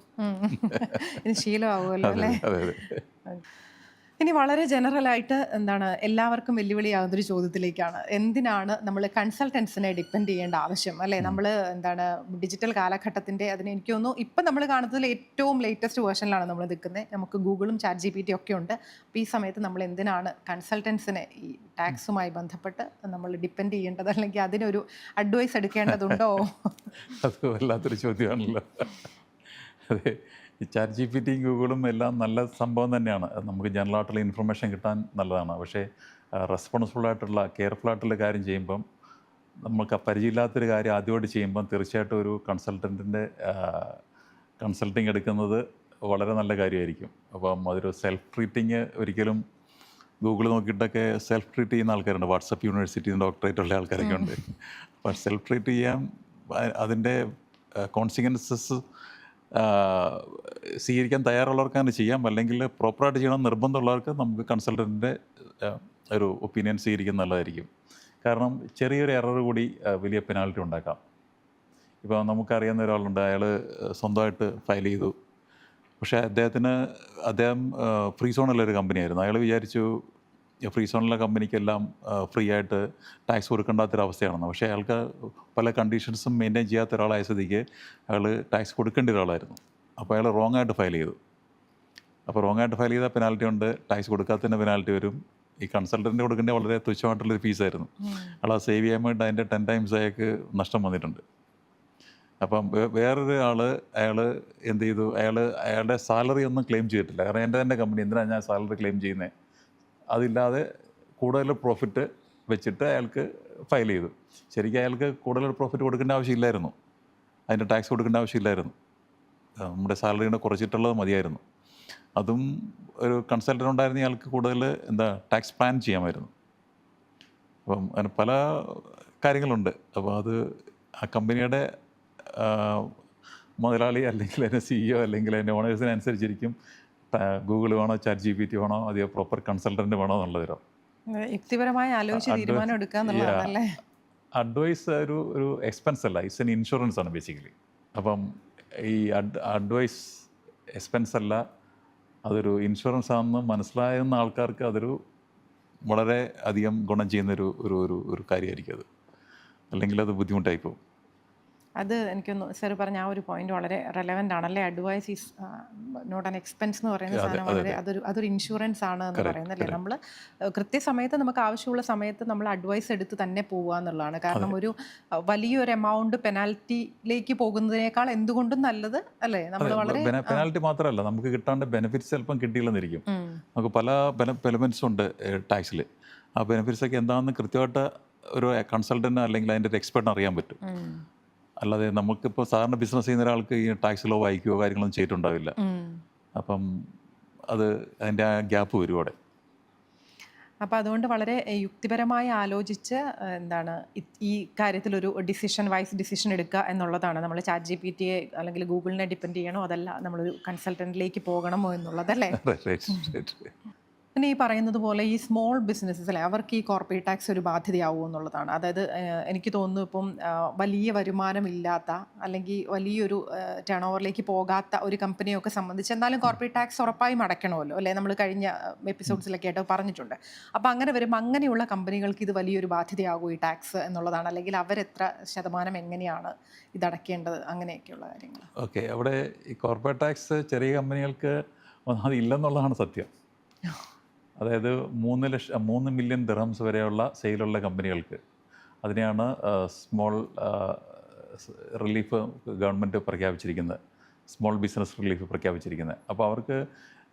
ശീലമാവുമല്ലോ അല്ലേ? അതെ അതെ. ഇനി വളരെ ജനറലായിട്ട് എന്താണ് എല്ലാവർക്കും വെല്ലുവിളിയാകുന്നൊരു ചോദ്യത്തിലേക്കാണ്, എന്തിനാണ് നമ്മൾ കൺസൾട്ടൻസിനെ ഡിപ്പെൻഡ് ചെയ്യേണ്ട ആവശ്യം അല്ലേ? നമ്മൾ എന്താണ് ഡിജിറ്റൽ കാലഘട്ടത്തിൻ്റെ അതിന് എനിക്ക് തോന്നുന്നു ഇപ്പം നമ്മൾ കാണുന്നതിൽ ഏറ്റവും ലേറ്റസ്റ്റ് വേർഷനിലാണ് നമ്മൾ നിൽക്കുന്നത്. നമുക്ക് ഗൂഗിളും ChatGPT ഒക്കെ ഉണ്ട്. അപ്പോൾ ഈ സമയത്ത് നമ്മൾ എന്തിനാണ് കൺസൾട്ടൻസിനെ ഈ ടാക്സുമായി ബന്ധപ്പെട്ട് നമ്മൾ ഡിപ്പെൻഡ് ചെയ്യേണ്ടത്, അല്ലെങ്കിൽ അതിനൊരു അഡ്വൈസ് എടുക്കേണ്ടതുണ്ടോ? അത് വല്ലാത്തൊരു ചോദ്യമാണല്ലോ. അതെ, ഈ ChatGPT ഗൂഗിളും എല്ലാം നല്ല സംഭവം തന്നെയാണ്. നമുക്ക് ജനറൽ ആയിട്ടുള്ള ഇൻഫർമേഷൻ കിട്ടാൻ നല്ലതാണ്. പക്ഷേ റെസ്പോൺസിബിളായിട്ടുള്ള കെയർഫുള്ളായിട്ടുള്ള കാര്യം ചെയ്യുമ്പം, നമുക്ക് പരിചയമില്ലാത്തൊരു കാര്യം ആദ്യമായിട്ട് ചെയ്യുമ്പം തീർച്ചയായിട്ടും ഒരു കൺസൾട്ടിങ് എടുക്കുന്നത് വളരെ നല്ല കാര്യമായിരിക്കും. അപ്പം അതൊരു സെൽഫ് ട്രീറ്റിങ് ഒരിക്കലും ഗൂഗിൾ നോക്കിയിട്ടൊക്കെ സെൽഫ് ട്രീറ്റ് ചെയ്യുന്ന ആൾക്കാരുണ്ട്. വാട്സപ്പ് യൂണിവേഴ്സിറ്റിയിൽ ഡോക്ടറേറ്റ് ഉള്ള ആൾക്കാരൊക്കെ ഉണ്ട്. അപ്പം സെൽഫ് ട്രീറ്റ് ചെയ്യാൻ അതിൻ്റെ കോൺസിക്വൻസസ് സ്വീകരിക്കാൻ തയ്യാറുള്ളവർക്ക് അങ്ങനെ ചെയ്യാം. അല്ലെങ്കിൽ പ്രോപ്പറായിട്ട് ചെയ്യണം നിർബന്ധമുള്ളവർക്ക് നമുക്ക് കൺസൾട്ടൻറ്റിൻ്റെ ഒരു ഒപ്പീനിയൻ സ്വീകരിക്കുന്നത് നല്ലതായിരിക്കും. കാരണം ചെറിയൊരു എറർ കൂടി വലിയ പെനാൽറ്റി ഉണ്ടാക്കാം. ഇപ്പോൾ നമുക്കറിയുന്ന ഒരാളുണ്ട്, അയാൾ സ്വന്തമായിട്ട് ഫയൽ ചെയ്തു. പക്ഷേ അദ്ദേഹം ഫ്രീ സോണിലൊരു കമ്പനിയായിരുന്നു. അയാൾ വിചാരിച്ചു ഫ്രീ സോണിലെ കമ്പനിക്കെല്ലാം ഫ്രീ ആയിട്ട് ടാക്സ് കൊടുക്കേണ്ടാത്തൊരവസ്ഥയാണെന്ന്. പക്ഷേ അയാൾക്ക് പല കണ്ടീഷൻസും മെയിൻറ്റെയിൻ ചെയ്യാത്ത ഒരാളായ സ്ഥിതിക്ക് അയാൾ ടാക്സ് കൊടുക്കേണ്ട ഒരാളായിരുന്നു. അപ്പോൾ അയാൾ റോങ് ആയിട്ട് ഫയൽ ചെയ്തു. അപ്പോൾ റോങ് ആയിട്ട് ഫയൽ ചെയ്താൽ പെനാൽറ്റി ഉണ്ട്, ടാക്സ് കൊടുക്കാത്തതിൻ്റെ പെനാൽറ്റി വരും. ഈ കൺസൾട്ടൻറ്റ് കൊടുക്കേണ്ട വളരെ തുച്ഛമായിട്ടുള്ളൊരു ഫീസായിരുന്നു. അയാൾ അത് സേവ് ചെയ്യാൻ വേണ്ടി അതിൻ്റെ 10 times അയാൾക്ക് നഷ്ടം വന്നിട്ടുണ്ട്. അപ്പം വേറൊരു അയാൾ എന്ത് ചെയ്തു, അയാളുടെ സാലറി ഒന്നും ക്ലെയിം ചെയ്തിട്ടില്ല. കാരണം എൻ്റെ തന്നെ കമ്പനി, എന്തിനാണ് ഞാൻ സാലറി ക്ലെയിം ചെയ്യുന്നത്? അതില്ലാതെ കൂടുതൽ പ്രോഫിറ്റ് വെച്ചിട്ട് അയാൾക്ക് ഫയൽ ചെയ്തു. ശരിക്കും അയാൾക്ക് കൂടുതൽ പ്രോഫിറ്റ് കൊടുക്കേണ്ട ആവശ്യമില്ലായിരുന്നു, അതിൻ്റെ ടാക്സ് കൊടുക്കേണ്ട ആവശ്യമില്ലായിരുന്നു. നമ്മുടെ സാലറിയുടെ കുറച്ചിട്ടുള്ളത് മതിയായിരുന്നു. അതും ഒരു കൺസൾട്ടൻ്റ് ഉണ്ടായിരുന്ന അയാൾക്ക് കൂടുതൽ ടാക്സ് പ്ലാൻ ചെയ്യാമായിരുന്നു. അപ്പം അങ്ങനെ പല കാര്യങ്ങളുണ്ട്. അപ്പോൾ അത് ആ കമ്പനിയുടെ മുതലാളി അല്ലെങ്കിൽ അതിൻ്റെ CEO അല്ലെങ്കിൽ അതിൻ്റെ ഓണേഴ്സിനനുസരിച്ചിരിക്കും ഗൂഗിൾ വേണോ ChatGPT വേണോ അതോ പ്രോപ്പർ കൺസൾട്ടൻറ്റ് വേണോ എന്നുള്ളത്. യുക്തിപരമായി ആലോചിച്ച് തീരുമാനം എടുക്കുക എന്നുള്ളതാണല്ലേ. അഡ്വൈസ് ഒരു എക്സ്പെൻസ് അല്ല, ഇറ്റ്സ് എൻ ഇൻഷുറൻസ് ആണ് ബേസിക്കലി. അപ്പം ഈ അഡ്വൈസ് എക്സ്പെൻസ് അല്ല, അതൊരു ഇൻഷുറൻസ് ആണെന്ന് മനസ്സിലാകുന്ന ആൾക്കാർക്ക് അതൊരു വളരെ അധികം ഗുണം ചെയ്യുന്നൊരു ഒരു കാര്യമായിരിക്കും അത്. അല്ലെങ്കിൽ അത് ബുദ്ധിമുട്ടായി പോകും. അത് എനിക്കൊന്ന് സാർ പറഞ്ഞ ആ ഒരു പോയിന്റ് വളരെ റെലവൻ്റ് ആണല്ലേ. Advice is not an expense എന്ന് പറയുന്ന സാധനം വളരെ അതൊരു ഇൻഷുറൻസ് ആണ് എന്ന് പറയുന്നത് അല്ലേ. നമ്മൾ കൃത്യസമയത്ത് നമുക്ക് ആവശ്യമുള്ള സമയത്ത് നമ്മൾ അഡ്വൈസ് എടുത്ത് തന്നെ പോവുക എന്നുള്ളതാണ്. കാരണം ഒരു വലിയൊരു എമൗണ്ട് പെനാൽറ്റിയിലേക്ക് പോകുന്നതിനേക്കാൾ എന്തുകൊണ്ടും നല്ലത് അല്ലേ. നമ്മൾ വളരെ പെനാൽറ്റി മാത്രമല്ല, നമുക്ക് കിട്ടാണ്ട് ബെനിഫിറ്റ്സ് ചിലപ്പം കിട്ടിയില്ലെന്നിരിക്കും. നമുക്ക് പല ബെനിഫിറ്റ്സ് ഉണ്ട് ടാക്സിൽ. ആ ബെനിഫിറ്റ്സ് ഒക്കെ എന്താണെന്ന് കൃത്യമായിട്ട് ഒരു കൺസൾട്ടൻ്റ് അല്ലെങ്കിൽ അതിൻ്റെ ഒരു എക്സ്പെർട്ടിന് അറിയാൻ പറ്റും. അല്ലാതെ നമുക്കിപ്പോൾ സാധാരണ ബിസിനസ് ചെയ്യുന്ന ഒരാൾക്ക് ഈ ടാക്സ് ലോ വായിക്കുകയോ കാര്യങ്ങളൊന്നും ചെയ്തിട്ടുണ്ടാവില്ല. അപ്പം അതിൻ്റെ ആ ഗ്യാപ്പ് വരും അവിടെ. അപ്പോൾ അതുകൊണ്ട് വളരെ യുക്തിപരമായി ആലോചിച്ച് ഈ കാര്യത്തിലൊരു വൈസ് ഡിസിഷൻ എടുക്കുക എന്നുള്ളതാണ്. നമ്മൾ ChatGPTയെ അല്ലെങ്കിൽ ഗൂഗിളിനെ ഡിപ്പെൻഡ് ചെയ്യണോ, അതല്ല നമ്മളൊരു കൺസൾട്ടൻറ്റിലേക്ക് പോകണമോ എന്നുള്ളതല്ലേ. പിന്നെ ഈ പറയുന്നത് പോലെ ഈ സ്മോൾ ബിസിനസ്സസ് അല്ലേ, അവർക്ക് ഈ കോർപ്പറേറ്റ് ടാക്സ് ഒരു ബാധ്യതയാവുമോ എന്നുള്ളതാണ്. അതായത് എനിക്ക് തോന്നുന്നു ഇപ്പം വലിയ വരുമാനമില്ലാത്ത അല്ലെങ്കിൽ വലിയൊരു ടേൺ ഓവറിലേക്ക് പോകാത്ത ഒരു കമ്പനിയൊക്കെ സംബന്ധിച്ച് എന്നാലും കോർപ്പറേറ്റ് ടാക്സ് ഉറപ്പായും അടയ്ക്കണമല്ലോ അല്ലേ. നമ്മൾ കഴിഞ്ഞ എപ്പിസോഡ്സിലൊക്കെ ആയിട്ട് പറഞ്ഞിട്ടുണ്ട്. അപ്പോൾ അങ്ങനെ വരുമ്പോൾ അങ്ങനെയുള്ള കമ്പനികൾക്ക് ഇത് വലിയൊരു ബാധ്യതയാകുമോ ഈ ടാക്സ് എന്നുള്ളതാണ്. അല്ലെങ്കിൽ അവരെത്ര ശതമാനം എങ്ങനെയാണ് ഇതടയ്ക്കേണ്ടത്, അങ്ങനെയൊക്കെയുള്ള കാര്യങ്ങൾ. ഓക്കെ, അവിടെ ഈ കോർപ്പറേറ്റ് ടാക്സ് ചെറിയ കമ്പനികൾക്ക് ഇല്ലെന്നുള്ളതാണ് സത്യം. അതായത് 3 മില്യൺ ദിർഹംസ് വരെയുള്ള സെയിലുള്ള കമ്പനികൾക്ക് അതിനെയാണ് സ്മോൾ റിലീഫ് ഗവൺമെൻറ് പ്രഖ്യാപിച്ചിരിക്കുന്നത്. സ്മോൾ ബിസിനസ് റിലീഫ് പ്രഖ്യാപിച്ചിരിക്കുന്നത്. അപ്പോൾ അവർക്ക്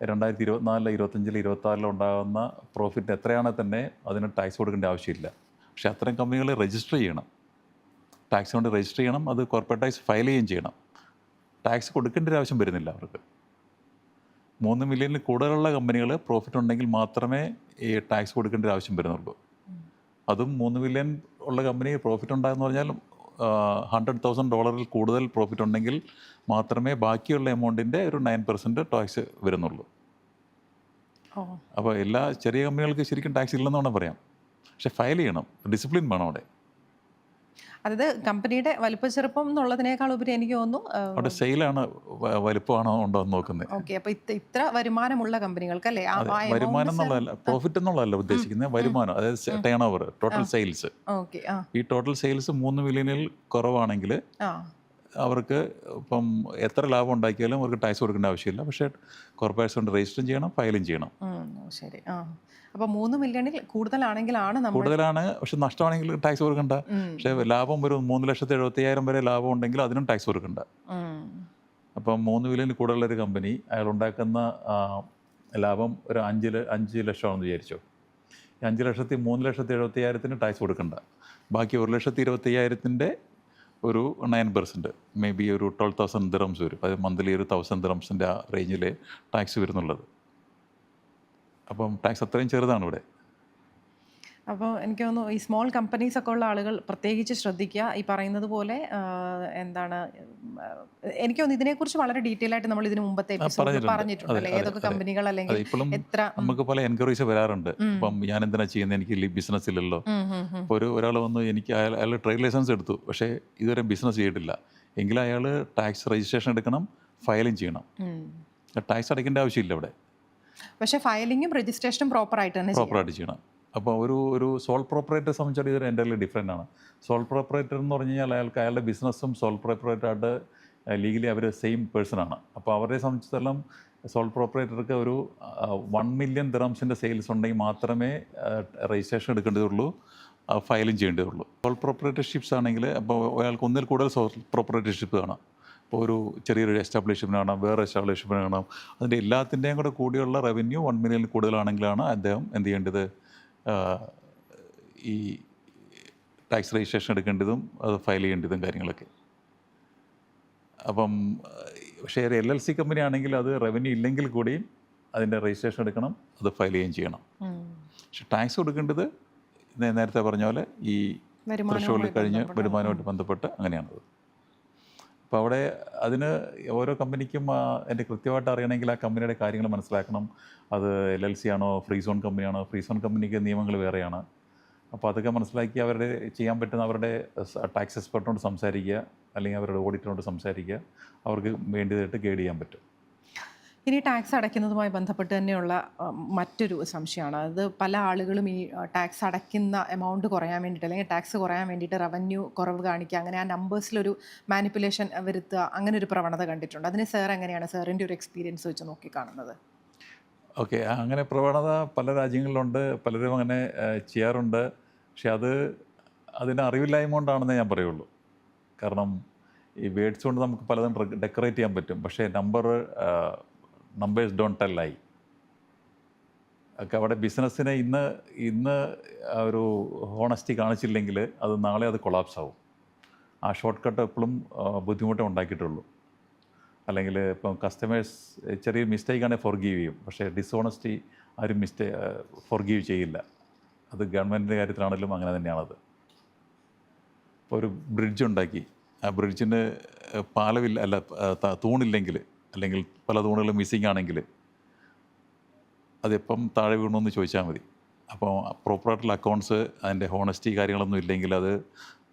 2024, 25, 26 ഉണ്ടാകുന്ന പ്രോഫിറ്റ് എത്രയാണെങ്കിൽ തന്നെ അതിന് ടാക്സ് കൊടുക്കേണ്ട ആവശ്യമില്ല. പക്ഷേ അത്തരം കമ്പനികൾ രജിസ്റ്റർ ചെയ്യണം, ടാക്സ് കൊണ്ട് രജിസ്റ്റർ ചെയ്യണം, അത് കോർപ്പറേറ്റ് ടാക്സ് ഫയൽ ചെയ്യുകയും ചെയ്യണം. ടാക്സ് കൊടുക്കേണ്ട ഒരു ആവശ്യം വരുന്നില്ല അവർക്ക്. 3 മില്യണിൽ കൂടുതലുള്ള കമ്പനികൾ പ്രോഫിറ്റ് ഉണ്ടെങ്കിൽ മാത്രമേ ഈ ടാക്സ് കൊടുക്കേണ്ട ഒരു ആവശ്യം വരുന്നുള്ളൂ. അതും 3 മില്യൺ ഉള്ള കമ്പനി പ്രോഫിറ്റ് ഉണ്ടായെന്ന് പറഞ്ഞാൽ $100,000 കൂടുതൽ പ്രോഫിറ്റ് ഉണ്ടെങ്കിൽ മാത്രമേ ബാക്കിയുള്ള എമൗണ്ടിൻ്റെ ഒരു 9% ടാക്സ് വരുന്നുള്ളൂ. അപ്പോൾ എല്ലാ ചെറിയ കമ്പനികൾക്ക് ശരിക്കും ടാക്സ് ഇല്ലെന്ന് വേണം പറയാം. പക്ഷേ ഫയൽ ചെയ്യണം, ഡിസിപ്ലിൻ വേണം അവിടെ. അതായത് കമ്പനിയുടെ വലിപ്പ ചെറുപ്പം എന്നുള്ളതിനേക്കാൾ ഉപരി എനിക്ക് തോന്നുന്നു അവിടെ സെയിലാണ് വലിപ്പമാണോ ഉണ്ടോ എന്ന് നോക്കുന്നത്. ഓക്കെ, അപ്പോൾ ഇത്ര വരുമാനമുള്ള കമ്പനികൾക്ക് അല്ലേ വരുമാനം എന്നുള്ളതല്ല, പ്രോഫിറ്റ് എന്നുള്ളതല്ല ഉദ്ദേശിക്കുന്നത്, വരുമാനം, അതായത് turn over, total sales. Okay, ഈ ടോട്ടൽ സെയിൽസ് 3 മില്യണിൽ കുറവാണെങ്കിൽ അവർക്ക് ഇപ്പം എത്ര ലാഭം ഉണ്ടാക്കിയാലും അവർക്ക് ടാക്സ് കൊടുക്കേണ്ട ആവശ്യമില്ല. പക്ഷേ കോർപ്പറേഷൻ കൊണ്ട് രജിസ്റ്റർ ചെയ്യണം, ഫയലും ചെയ്യണം. ശരി. അപ്പോൾ 3 മില്യണിൽ കൂടുതലാണെങ്കിലാണ് കൂടുതലാണ്, പക്ഷെ നഷ്ടമാണെങ്കിൽ ടാക്സ് കൊടുക്കണ്ട. പക്ഷേ ലാഭം ഒരു 3,70,000 വരെ ലാഭം ഉണ്ടെങ്കിൽ അതിനും ടാക്സ് കൊടുക്കണ്ട. അപ്പം 3 മില്യണിൽ കൂടുതലുള്ളൊരു കമ്പനി അയാൾ ഉണ്ടാക്കുന്ന ലാഭം ഒരു 5 ലക്ഷമാണെന്ന് വിചാരിച്ചോ. 5,00,000 3,70,000 ടാക്സ് കൊടുക്കണ്ട. ബാക്കി 1,25,000 ഒരു 9%, മേ ബി ഒരു 12,000 ദിറംസ് വരും. അത് മന്ത്ലി ഒരു 1,000 ദിറംസിൻ്റെ ആ റേഞ്ചിൽ ടാക്സ് വരുന്നുള്ളത്. അപ്പം ടാക്സ് അത്രയും ചെറുതാണ് ഇവിടെ. അപ്പോൾ എനിക്ക് തോന്നുന്നു ഈ സ്മോൾ കമ്പനീസ് ഒക്കെ ഉള്ള ആളുകൾ പ്രത്യേകിച്ച് ശ്രദ്ധിക്കുക. ഈ പറയുന്നത് പോലെ എന്താണ്, എനിക്ക് തോന്നുന്നു ഇതിനെക്കുറിച്ച് വളരെ ഡീറ്റെയിൽ ആയിട്ട് നമ്മൾ ഇതിന് മുമ്പത്തെ എപ്പിസോഡിൽ പറഞ്ഞിട്ടുണ്ടല്ലേ, ഏതൊക്കെ കമ്പനികൾ അല്ലെങ്കിൽ ഇപ്പോഴും എത്ര നമുക്ക് പല എൻക്വയറീസ് വരാറുണ്ട്. അപ്പം ഞാൻ എന്തിനാ ചെയ്യുന്നത്, എനിക്ക് ബിസിനസ് ഇല്ലല്ലോ. അപ്പോൾ ഒരാൾ വന്ന് എനിക്ക് അയാൾ ട്രേഡ് ലൈസൻസ് എടുത്തു, പക്ഷേ ഇതുവരെ ബിസിനസ് ചെയ്തിട്ടില്ല എങ്കിൽ അയാൾ ടാക്സ് രജിസ്ട്രേഷൻ എടുക്കണം, ഫയലിംഗ് ചെയ്യണം. ടാക്സ് അടയ്ക്കേണ്ട ആവശ്യമില്ല അവിടെ. പക്ഷേ ഫയലിങ്ങും രജിസ്ട്രേഷനും പ്രോപ്പറായിട്ട് ചെയ്യണം. അപ്പോൾ ഒരു സോൾ പ്രൊപ്പറേറ്ററെ സംബന്ധിച്ചാൽ ഇതൊരു എൻ്റർലി ഡിഫറെൻ്റ് ആണ്. സോൾ പ്രൊപ്പറേറ്റർ എന്ന് പറഞ്ഞു കഴിഞ്ഞാൽ അയാളുടെ ബിസിനസ്സും സോൾ പ്രൊപ്പറേറ്ററായിട്ട് ലീഗലി അവർ സെയിം പേഴ്സണാണ്. അപ്പോൾ അവരെ സംബന്ധിച്ചിടത്തോളം സോൾ പ്രൊപ്പറേറ്റർക്ക് ഒരു 1 മില്യൺ ദിറംസിൻ്റെ സെയിൽസ് ഉണ്ടെങ്കിൽ മാത്രമേ രജിസ്ട്രേഷൻ എടുക്കേണ്ടതുള്ളൂ, ഫയലും ചെയ്യേണ്ടതുള്ളൂ. സോൾ പ്രൊപ്പറേറ്റർഷിപ്സ് ആണെങ്കിൽ അപ്പോൾ അയാൾക്ക് ഒന്നിൽ കൂടുതൽ സോൾ പ്രൊപ്പറേറ്റർഷിപ്പ് കാണാം. ഇപ്പോൾ ഒരു ചെറിയൊരു എസ്റ്റാബ്ലിഷ്മെൻ്റ് കാണാം, വേറെ എസ്റ്റാബ്ലിഷ്മെൻ്റ് കാണാം. അതിൻ്റെ എല്ലാത്തിൻ്റെയും കൂടെ കൂടിയുള്ള റവന്യൂ 1 മില്യണിൽ കൂടുതലാണെങ്കിലാണ് അദ്ദേഹം എന്ത് ചെയ്യേണ്ടത്, ഈ ടാക്സ് രജിസ്ട്രേഷൻ എടുക്കേണ്ടതും അത് ഫയൽ ചെയ്യേണ്ടതും കാര്യങ്ങളൊക്കെ. അപ്പം പക്ഷേ ഒരു LLC കമ്പനി ആണെങ്കിൽ അത് റവന്യൂ ഇല്ലെങ്കിൽ കൂടിയും അതിൻ്റെ രജിസ്ട്രേഷൻ എടുക്കണം, അത് ഫയൽ ചെയ്യുകയും ചെയ്യണം. പക്ഷെ ടാക്സ് കൊടുക്കേണ്ടത് നേരത്തെ പറഞ്ഞ പോലെ ഈ ത്രഷോൾഡ് കഴിഞ്ഞ് വരുമാനമായിട്ട് ബന്ധപ്പെട്ട് അങ്ങനെയാണത്. അപ്പോൾ അവിടെ അതിന് ഓരോ കമ്പനിക്കും എൻ്റെ കൃത്യമായിട്ട് അറിയണമെങ്കിൽ ആ കമ്പനിയുടെ കാര്യങ്ങൾ മനസ്സിലാക്കണം. അത് LLC ആണോ, ഫ്രീ സോൺ കമ്പനിയാണോ. ഫ്രീ സോൺ കമ്പനിക്ക് നിയമങ്ങൾ വേറെയാണ്. അപ്പോൾ അതൊക്കെ മനസ്സിലാക്കി അവരുടെ ചെയ്യാൻ പറ്റുന്ന അവരുടെ ടാക്സ് എക്സ്പെർട്ടിനോട് സംസാരിക്കുക, അല്ലെങ്കിൽ അവരുടെ ഓഡിറ്ററിനോട് സംസാരിക്കുക. അവർക്ക് വേണ്ടിയതായിട്ട് ഗൈഡ് ചെയ്യാൻ പറ്റും. ഇനി ടാക്സ് അടയ്ക്കുന്നതുമായി ബന്ധപ്പെട്ട് തന്നെയുള്ള മറ്റൊരു സംശയമാണ്. അത് പല ആളുകളും ഈ ടാക്സ് അടയ്ക്കുന്ന എമൗണ്ട് കുറയാൻ വേണ്ടിയിട്ട് അല്ലെങ്കിൽ ടാക്സ് കുറയാൻ വേണ്ടിയിട്ട് റവന്യൂ കുറവ് കാണിക്കുക, അങ്ങനെ ആ നമ്പേഴ്സിലൊരു മാനിപ്പുലേഷൻ വരുത്തുക, അങ്ങനെ ഒരു പ്രവണത കണ്ടിട്ടുണ്ട്. അതിന് സാർ എങ്ങനെയാണ് സാറിൻ്റെ ഒരു എക്സ്പീരിയൻസ് വെച്ച് നോക്കിക്കാണുന്നത്? ഓക്കെ, അങ്ങനെ പ്രവണത പല രാജ്യങ്ങളിലുണ്ട്, പലരും അങ്ങനെ ചെയ്യാറുണ്ട്. പക്ഷെ അതിന് അറിവില്ലായ്മ കൊണ്ടാണെന്നേ ഞാൻ പറയുള്ളൂ. കാരണം ഈ വേർഡ്സ് കൊണ്ട് നമുക്ക് പലതും ഡെക്കറേറ്റ് ചെയ്യാൻ പറ്റും, പക്ഷേ നമ്പേഴ്സ് ഡോണ്ട് ടെൽ ലൈ. ഒക്കെ അവിടെ ബിസിനസ്സിനെ ഇന്ന് ഒരു ഹോണസ്റ്റി കാണിച്ചില്ലെങ്കിൽ അത് നാളെ അത് കൊളാപ്സ് ആവും. ആ ഷോർട്ട് കട്ട് എപ്പോഴും ബുദ്ധിമുട്ടേ ഉണ്ടാക്കിയിട്ടുള്ളൂ. അല്ലെങ്കിൽ ഇപ്പം കസ്റ്റമേഴ്സ് ചെറിയ മിസ്റ്റേക്കാണെങ്കിൽ ഫോർഗീവ് ചെയ്യും, പക്ഷേ ഡിസോണസ്റ്റി ആരും ഫോർഗീവ് ചെയ്യില്ല. അത് ഗവൺമെൻറ്റിൻ്റെ കാര്യത്തിലാണെങ്കിലും അങ്ങനെ തന്നെയാണത്. ഇപ്പോൾ ഒരു ബ്രിഡ്ജ് ഉണ്ടാക്കി, ആ ബ്രിഡ്ജിന് പാലമില്ല, അല്ല തൂണില്ലെങ്കിൽ, അല്ലെങ്കിൽ പല തൂണുകളും മിസ്സിങ് ആണെങ്കിൽ അതെപ്പം താഴെ വീണമെന്ന് ചോദിച്ചാൽ മതി. അപ്പോൾ പ്രോപ്പറായിട്ടുള്ള അക്കൗണ്ട്സ്, അതിൻ്റെ ഹോണസ്റ്റി കാര്യങ്ങളൊന്നും ഇല്ലെങ്കിൽ അത്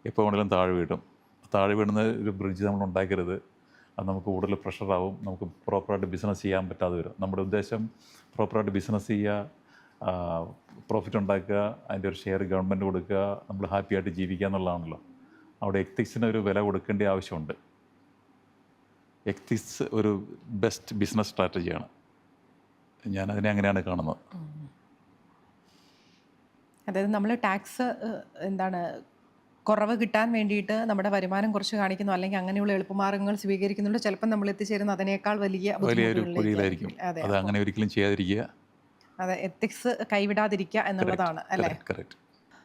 എപ്പോൾ വേണമെങ്കിലും താഴെ വീഴും. താഴെ വീഴുന്ന ഒരു ബ്രിഡ്ജ് നമ്മൾ ഉണ്ടാക്കരുത്. അത് നമുക്ക് കൂടുതൽ പ്രഷറാവും, നമുക്ക് പ്രോപ്പറായിട്ട് ബിസിനസ് ചെയ്യാൻ പറ്റാതെ വരും. നമ്മുടെ ഉദ്ദേശം പ്രോപ്പറായിട്ട് ബിസിനസ് ചെയ്യുക, പ്രോഫിറ്റ് ഉണ്ടാക്കുക, അതിൻ്റെ ഒരു ഷെയർ ഗവൺമെൻറ് കൊടുക്കുക, നമ്മൾ ഹാപ്പി ആയിട്ട് ജീവിക്കുക എന്നുള്ളതാണല്ലോ. അവിടെ എത്തിക്സിന് ഒരു വില കൊടുക്കേണ്ട ആവശ്യമുണ്ട്. എത്തിക്സ് ഒരു ബെസ്റ്റ് ബിസിനസ് സ്ട്രാറ്റജിയാണ്. ഞാനതിനെ അങ്ങനെയാണ് കാണുന്നത്. അതായത് നമ്മൾ ടാക്സ് കുറവ് കിട്ടാൻ വേണ്ടിയിട്ട് നമ്മുടെ വരുമാനം കുറച്ച് കാണിക്കുന്നു, അല്ലെങ്കിൽ അങ്ങനെയുള്ള എളുപ്പമാർഗ്ഗങ്ങൾ സ്വീകരിക്കുന്നുണ്ട്, ചിലപ്പോൾ നമ്മൾ എത്തിച്ചേരുന്ന അതിനേക്കാൾ വലിയ വലിയൊരു കുഴിയിലായിരിക്കും. ബുദ്ധിമുട്ടുകളിലേക്കായിരിക്കും. അതെ, അത് അപ്പോൾ അങ്ങനെ ഒരിക്കലും ചെയ്യാതിരിക്കുക. അതെ, എത്തിക്സ് കൈവിടാതിരിക്കുക എന്നുള്ളതാണ് അല്ലേ? കറക്റ്റ്.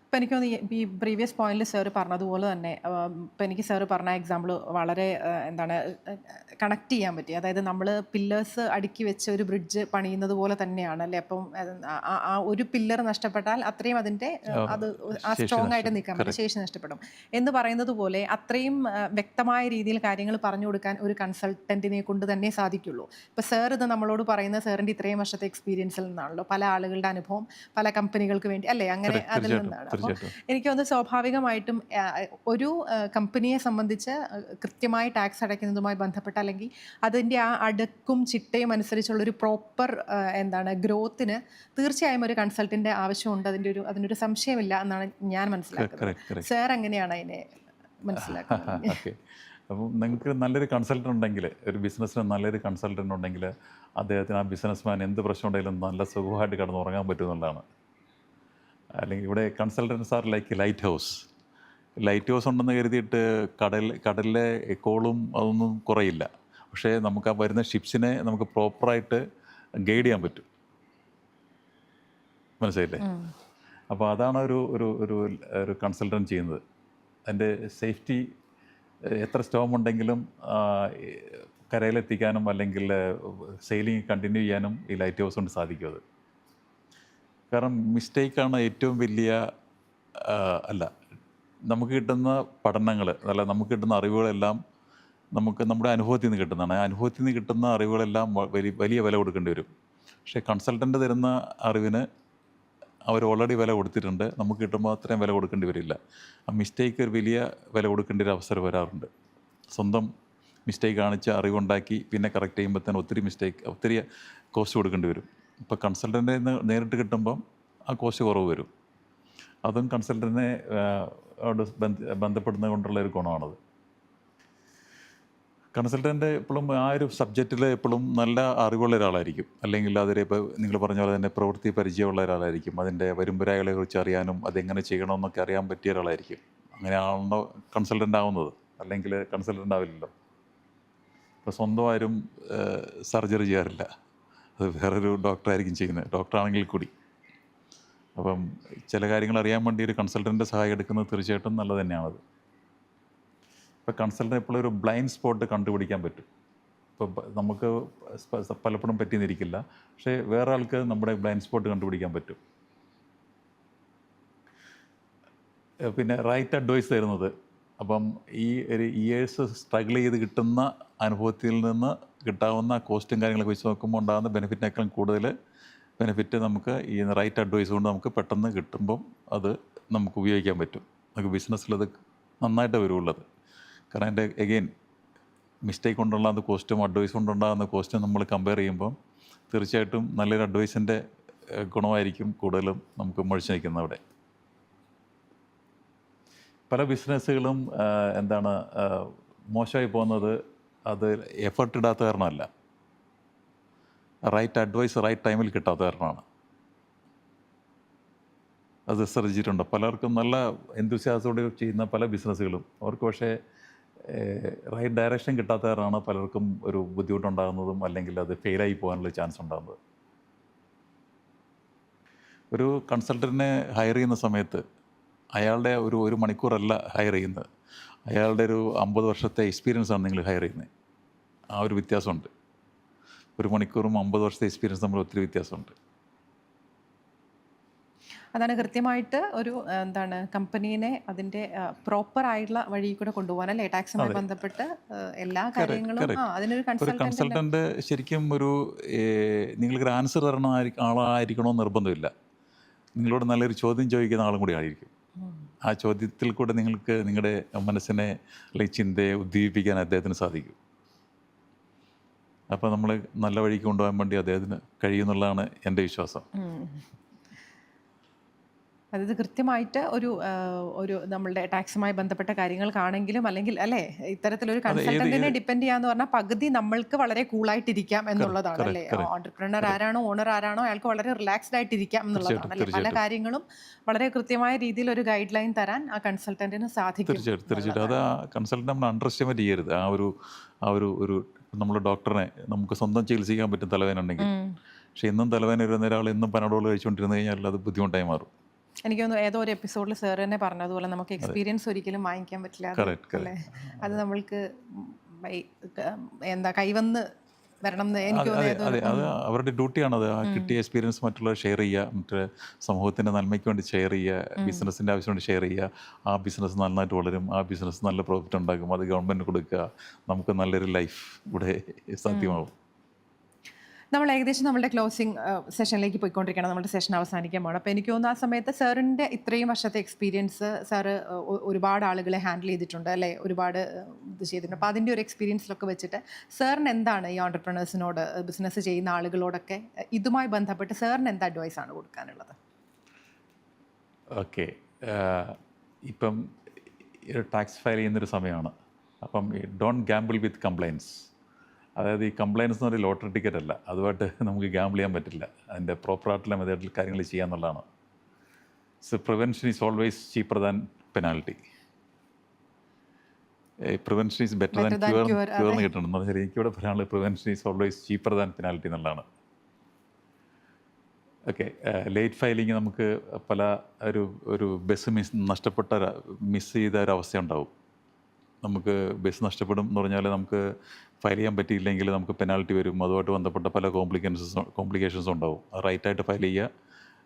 ഇപ്പം എനിക്ക് തോന്നുന്നു ഈ പ്രീവിയസ് പോയിന്റിൽ സാറ് പറഞ്ഞതുപോലെ തന്നെ ഇപ്പം എനിക്ക് സാറ് പറഞ്ഞ എക്സാമ്പിൾ വളരെ എന്താണ് കണക്ട് ചെയ്യാൻ പറ്റി. അതായത് നമ്മൾ പില്ലേഴ്സ് അടുക്കി വെച്ച് ഒരു ബ്രിഡ്ജ് പണിയുന്നത് പോലെ തന്നെയാണ് അല്ലേ? അപ്പം ആ ഒരു പില്ലർ നഷ്ടപ്പെട്ടാൽ അത്രയും അതിൻ്റെ അത് ആ സ്ട്രോങ് ആയിട്ട് നിൽക്കാൻ പറ്റും, ശേഷി നഷ്ടപ്പെടും എന്ന് പറയുന്നത് പോലെ അത്രയും വ്യക്തമായ രീതിയിൽ കാര്യങ്ങൾ പറഞ്ഞു കൊടുക്കാൻ ഒരു കൺസൾട്ടൻറ്റിനെ കൊണ്ട് തന്നെ സാധിക്കുള്ളൂ. ഇപ്പോൾ സാർ ഇത് നമ്മളോട് പറയുന്നത് സാറിൻ്റെ ഇത്രയും വർഷത്തെ എക്സ്പീരിയൻസിൽ നിന്നാണല്ലോ, പല ആളുകളുടെ അനുഭവം, പല കമ്പനികൾക്ക് വേണ്ടി അല്ലേ, അങ്ങനെ അതിൽ നിന്നാണ്. അപ്പോൾ എനിക്ക് തോന്നുന്നു സ്വാഭാവികമായിട്ടും ഒരു കമ്പനിയെ സംബന്ധിച്ച് കൃത്യമായി ടാക്സ് അടയ്ക്കുന്നതുമായി ബന്ധപ്പെട്ട, അല്ലെങ്കിൽ അതിൻ്റെ ആ അടുക്കും ചിട്ടയും അനുസരിച്ചുള്ളൊരു പ്രോപ്പർ എന്താണ് ഗ്രോത്തിന് തീർച്ചയായും ഒരു കൺസൾട്ടൻ്റ് ആവശ്യമുണ്ട്. അതിനൊരു സംശയമില്ല എന്നാണ് ഞാൻ മനസ്സിലാക്കുന്നത്. സാർ എങ്ങനെയാണ് അതിനെ മനസ്സിലാക്കുന്നത്? ഓക്കെ, അപ്പം നിങ്ങൾക്ക് നല്ലൊരു കൺസൾട്ടൻ്റ് ഉണ്ടെങ്കിൽ, ഒരു ബിസിനസ്സിന് നല്ലൊരു കൺസൾട്ടൻ്റ് ഉണ്ടെങ്കിൽ അദ്ദേഹത്തിന് ആ ബിസിനസ്മാൻ എന്ത് പ്രശ്നം ഉണ്ടെങ്കിലും നല്ല സുഖമായിട്ട് കിടന്നുറങ്ങാൻ പറ്റുമെന്നുള്ളതാണ്. അല്ലെങ്കിൽ ഇവിടെ consultants are like light house ഉണ്ടെന്ന് കരുതിയിട്ട് കടലിലെ കോളും അതൊന്നും കുറയില്ല. പക്ഷേ നമുക്ക് ആ വരുന്ന ഷിപ്സിനെ നമുക്ക് പ്രോപ്പറായിട്ട് ഗൈഡ് ചെയ്യാൻ പറ്റും. മനസ്സിലായില്ലേ? അപ്പോൾ അതാണ് ഒരു ഒരു ഒരു ഒരു കൺസൾട്ടൻറ്റ് ചെയ്യുന്നത്. അതിൻ്റെ സേഫ്റ്റി, എത്ര സ്റ്റോം ഉണ്ടെങ്കിലും കരയിലെത്തിക്കാനും അല്ലെങ്കിൽ സെയിലിംഗ് കണ്ടിന്യൂ ചെയ്യാനും ഈ ലൈറ്റ് ഹൗസ് കൊണ്ട് സാധിക്കും. അത് കാരണം മിസ്റ്റേക്കാണ് ഏറ്റവും വലിയ അല്ല, നമുക്ക് കിട്ടുന്ന പഠനങ്ങൾ, അല്ല നമുക്ക് കിട്ടുന്ന അറിവുകളെല്ലാം നമുക്ക് നമ്മുടെ അനുഭവത്തിൽ നിന്ന് കിട്ടുന്നതാണ്. ആ അനുഭവത്തിൽ നിന്ന് കിട്ടുന്ന അറിവുകളെല്ലാം വലിയ വില കൊടുക്കേണ്ടി വരും. പക്ഷേ കൺസൾട്ടൻ്റ് തരുന്ന അറിവിന് അവർ ഓൾറെഡി വില കൊടുത്തിട്ടുണ്ട്, നമുക്ക് കിട്ടുമ്പോൾ അത്രയും വില കൊടുക്കേണ്ടി വരില്ല. ആ മിസ്റ്റേക്ക് ഒരു വലിയ വില കൊടുക്കേണ്ട ഒരു അവസരം വരാറുണ്ട്. സ്വന്തം മിസ്റ്റേക്ക് കാണിച്ച് അറിവുണ്ടാക്കി പിന്നെ കറക്റ്റ് ചെയ്യുമ്പോൾ തന്നെ ഒത്തിരി കോസ്റ്റ് കൊടുക്കേണ്ടി വരും. ഇപ്പോൾ കൺസൾട്ടൻ്റെ നേരിട്ട് കിട്ടുമ്പം ആ കോസ്റ്റ് കുറവ് വരും. അതും കൺസൾട്ടൻറ്റിനെ ബന്ധപ്പെടുന്നത് കൊണ്ടുള്ള ഒരു ഗുണമാണത്. കൺസൾട്ടൻ്റ് എപ്പോഴും ആ ഒരു സബ്ജക്റ്റിൽ എപ്പോഴും നല്ല അറിവുള്ള ഒരാളായിരിക്കും. അല്ലെങ്കിൽ അതിൽ ഇപ്പോൾ നിങ്ങൾ പറഞ്ഞ പോലെ തന്നെ പ്രവൃത്തി പരിചയമുള്ള ഒരാളായിരിക്കും. അതിൻ്റെ വരുംപരാകളെ കുറിച്ച് അറിയാനും അതെങ്ങനെ ചെയ്യണമെന്നൊക്കെ അറിയാൻ പറ്റിയ ഒരാളായിരിക്കും. അങ്ങനെയാണല്ലോ കൺസൾട്ടൻ്റ് ആവുന്നത്, അല്ലെങ്കിൽ കൺസൾട്ടൻ്റ് ആവില്ലല്ലോ. ഇപ്പോൾ സ്വന്തം ആരും സർജറി ചെയ്യാറില്ല, അത് വേറൊരു ഡോക്ടറായിരിക്കും ചെയ്യുന്നത്, ഡോക്ടറാണെങ്കിൽ കൂടി. അപ്പം ചില കാര്യങ്ങൾ അറിയാൻ വേണ്ടി ഒരു കൺസൾട്ടൻ്റെ സഹായം എടുക്കുന്നത് തീർച്ചയായിട്ടും നല്ലത് തന്നെയാണത്. ഇപ്പോൾ കൺസൾട്ടൻ്റ് എപ്പോഴും ഒരു ബ്ലൈൻഡ് സ്പോട്ട് കണ്ടുപിടിക്കാൻ പറ്റും. ഇപ്പോൾ നമുക്ക് പലപ്പോഴും പറ്റിയെന്നിരിക്കില്ല, പക്ഷേ വേറെ ആൾക്ക് നമ്മുടെ ബ്ലൈൻഡ് സ്പോട്ട് കണ്ടുപിടിക്കാൻ പറ്റും. പിന്നെ റൈറ്റ് അഡ്വൈസ് തരുന്നത്, അപ്പം ഈ ഒരു ഇയേഴ്സ് സ്ട്രഗിൾ ചെയ്ത് കിട്ടുന്ന അനുഭവത്തിൽ നിന്ന് കിട്ടാവുന്ന കോസ്റ്റും കാര്യങ്ങളൊക്കെ വെച്ച് നോക്കുമ്പോൾ ഉണ്ടാകുന്ന ബെനിഫിറ്റിനേക്കാളും കൂടുതൽ ബെനിഫിറ്റ് നമുക്ക് ഈ റൈറ്റ് അഡ്വൈസ് കൊണ്ട് നമുക്ക് പെട്ടെന്ന് കിട്ടുമ്പം അത് നമുക്ക് ഉപയോഗിക്കാൻ പറ്റും. നമുക്ക് ബിസിനസ്സിലത് നന്നായിട്ട് വരുള്ളത്. കാരണം അതിൻ്റെ എഗെയിൻ മിസ്റ്റേക്ക് കൊണ്ടുണ്ടാകുന്ന കോസ്റ്റും അഡ്വൈസ് കൊണ്ടുണ്ടാകുന്ന കോസ്റ്റും നമ്മൾ കമ്പയർ ചെയ്യുമ്പം തീർച്ചയായിട്ടും നല്ലൊരു അഡ്വൈസിൻ്റെ ഗുണമായിരിക്കും കൂടുതലും നമുക്ക് മുഴിച്ച് നിൽക്കുന്നത്. അവിടെ പല ബിസിനസ്സുകളും മോശമായി പോകുന്നത് അത് എഫർട്ട് ഇടാത്ത കാരണമല്ല, റൈറ്റ് അഡ്വൈസ് റൈറ്റ് ടൈമിൽ കിട്ടാത്ത കാരണമാണ്. അത് ശ്രദ്ധിച്ചിട്ടുണ്ട്. പലർക്കും നല്ല എന്തൂസിയാസത്തോടെ ചെയ്യുന്ന പല ബിസിനസ്സുകളും അവർക്ക് പക്ഷേ റൈറ്റ് ഡയറക്ഷൻ കിട്ടാത്ത കാരണമാണ് പലർക്കും ഒരു ബുദ്ധിമുട്ടുണ്ടാകുന്നതും അല്ലെങ്കിൽ അത് ഫെയിലായി പോകാനുള്ള ചാൻസ് ഉണ്ടാകുന്നത്. ഒരു കൺസൾട്ടൻറ്റിനെ ഹയർ ചെയ്യുന്ന സമയത്ത് അയാളുടെ ഒരു മണിക്കൂറല്ല ഹയർ ചെയ്യുന്നത്, അയാളുടെ ഒരു 50 വർഷത്തെ എക്സ്പീരിയൻസാണ് നിങ്ങൾ ഹയർ ചെയ്യുന്നത്. ആ ഒരു വ്യത്യാസമുണ്ട്. 1 മണിക്കൂറും 50 വർഷത്തെ എക്സ്പീരിയൻസ് തമ്മിൽ ഒത്തിരി വ്യത്യാസമുണ്ട്. അതാണ് കൃത്യമായിട്ട് ഒരു കമ്പനീനെ അതിൻ്റെ പ്രോപ്പർ ആയിട്ടുള്ള വഴി കൂടെ കൊണ്ടുപോകാൻ അല്ലേ, ടാക്സുമായി ബന്ധപ്പെട്ട് എല്ലാ കാര്യങ്ങളും അതിനൊരു കൺസൾട്ടൻ്റ് ശരിക്കും നിങ്ങൾക്കൊരു ആൻസർ തരണ ആളായിരിക്കണമെന്ന് നിർബന്ധമില്ല. നിങ്ങളോട് നല്ലൊരു ചോദ്യം ചോദിക്കുന്ന ആളും കൂടി ആയിരിക്കും. ആ ചോദ്യത്തിൽ കൂടെ നിങ്ങൾക്ക് നിങ്ങളുടെ മനസ്സിനെ അല്ലെങ്കിൽ ചിന്തയെ ഉദ്ദീപിക്കാൻ അദ്ദേഹത്തിന് സാധിക്കും. അപ്പോൾ നമ്മൾ നല്ല വഴിക്ക് കൊണ്ടുപോകാൻ വേണ്ടി അദ്ദേഹത്തിന് കഴിയുമെന്നുള്ളതാണ് എൻ്റെ വിശ്വാസം. അതായത് കൃത്യമായിട്ട് ഒരു നമ്മളുടെ ടാക്സുമായി ബന്ധപ്പെട്ട കാര്യങ്ങൾക്കാണെങ്കിലും അല്ലെങ്കിൽ അല്ലേ ഇത്തരത്തിലൊരു കൺസൾട്ടന്റിനെ ഡിപ്പെൻഡ് ചെയ്യാന്ന് പറഞ്ഞാൽ പകുതി നമ്മൾക്ക് വളരെ കൂളായിട്ടിരിക്കാം എന്നുള്ളതാണ് അല്ലേ. ഓണ്ടർപ്രണർ ആരാണോ ഓണർ ആരാണോ അയാൾക്ക് വളരെ റിലാക്സ്ഡ് ആയിട്ടിരിക്കാം എന്നുള്ളതാണ് അല്ലേ. പല കാര്യങ്ങളും വളരെ കൃത്യമായ രീതിയിൽ ഒരു ഗൈഡ് ലൈൻ തരാൻ ആ കൺസൾട്ടന്റിന് സാധിക്കും. തീർച്ചയായിട്ടും അത് ആ കൺസൾട്ടന്റ് നമ്മൾ അണ്ടർ എസ്റ്റിമേറ്റ് ചെയ്യരുത്. ഒരു നമ്മൾ ഡോക്ടറിനെ നമുക്ക് സ്വന്തം ചികിത്സിക്കാൻ പറ്റും തലവേദന പക്ഷെ എന്നും തലവേദന വരുന്ന ഒരാൾ എന്നും പനഡോൾ കഴിച്ചുകൊണ്ടിരുന്നു കഴിഞ്ഞാൽ അത് ബുദ്ധിമുട്ടായി മാറും. എനിക്ക് തോന്നുന്നു ഏതോ ഒരു എപ്പിസോഡിൽ സാർ തന്നെ പറഞ്ഞതുപോലെ നമുക്ക് എക്സ്പീരിയൻസ് ഒരിക്കലും വാങ്ങിക്കാൻ പറ്റില്ല അല്ലേ. അത് നമ്മൾക്ക് എന്താ കൈവന്ന് വരണം എന്ന് എനിക്ക് തോന്നുന്നു. അതെ അത് അവരുടെ ഡ്യൂട്ടിയാണത്. ആ കിട്ടിയ എക്സ്പീരിയൻസ് മറ്റുള്ളവർ ഷെയർ ചെയ്യുക, മറ്റേ സമൂഹത്തിൻ്റെ നന്മയ്ക്ക് വേണ്ടി ഷെയർ ചെയ്യുക, ബിസിനസ്സിൻ്റെ ആവശ്യം വേണ്ടി ഷെയർ ചെയ്യുക. ആ ബിസിനസ് നന്നായിട്ട് വളരും, ആ ബിസിനസ് നല്ല പ്രോഫിറ്റ് ഉണ്ടാക്കും, അത് ഗവൺമെൻറ് കൊടുക്കുക, നമുക്ക് നല്ലൊരു ലൈഫ് ഇവിടെ സാധ്യമാവും. നമ്മൾ ഏകദേശം നമ്മുടെ ക്ലോസിംഗ് സെഷനിലേക്ക് പോയിക്കൊണ്ടിരിക്കണം. നമ്മുടെ സെഷൻ അവസാനിക്കാൻ പോകണം. അപ്പോൾ എനിക്ക് തോന്നുന്നു ആ സമയത്ത് സാറിൻ്റെ ഇത്രയും വർഷത്തെ എക്സ്പീരിയൻസ് സാറ് ഒരുപാട് ആളുകളെ ഹാൻഡിൽ ചെയ്തിട്ടുണ്ട് അല്ലേ, ഒരുപാട് ഇത് ചെയ്തിട്ടുണ്ട്. അപ്പോൾ അതിൻ്റെ ഒരു എക്സ്പീരിയൻസിലൊക്കെ വെച്ചിട്ട് സാറിന് എന്താണ് ഈ ഓണ്ടർപ്രണേഴ്സിനോട്, ബിസിനസ് ചെയ്യുന്ന ആളുകളോടൊക്കെ ഇതുമായി ബന്ധപ്പെട്ട് സാറിന് എന്ത് അഡ്വൈസാണ് കൊടുക്കാനുള്ളത്? ഓക്കെ, ഇപ്പം ടാക്സ് ഫയൽ ചെയ്യുന്നൊരു സമയമാണ്. അപ്പം ഡോണ്ട് ഗാമ്പിൾ വിത്ത് കംപ്ലൈൻസ്. അതായത് ഈ കംപ്ലൈൻസ് എന്ന് പറയുന്നത് ലോട്ടറി ടിക്കറ്റ് അല്ല, അതുമായിട്ട് നമുക്ക് ഗാമ്പിൾ ചെയ്യാൻ പറ്റില്ല. അതിൻ്റെ പ്രോപ്പറായിട്ടുള്ള മെത്തേഡിൽ കാര്യങ്ങൾ ചെയ്യാന്നുള്ളതാണ്. So prevention is always cheaper than penalty. Prevention is better than cure എന്ന് കിട്ടണം. അത് എനിക്കിവിടെ പറയാനുള്ളത് prevention is always cheaper than penalty എന്നുള്ളതാണ്. ഓക്കെ, ലേറ്റ് ഫയലിങ് നമുക്ക് ഒരു ബസ് മിസ് ചെയ്ത ഒരവസ്ഥ ഉണ്ടാവും. നമുക്ക് ബസ് നഷ്ടപ്പെടും എന്ന് പറഞ്ഞാൽ നമുക്ക് ഫയൽ ചെയ്യാൻ പറ്റിയില്ലെങ്കിൽ നമുക്ക് പെനാൽറ്റി വരും. അതുമായിട്ട് ബന്ധപ്പെട്ട പല കോംപ്ലിക്കേഷൻസും ഉണ്ടാവും. അത് റൈറ്റായിട്ട് ഫയൽ ചെയ്യുക,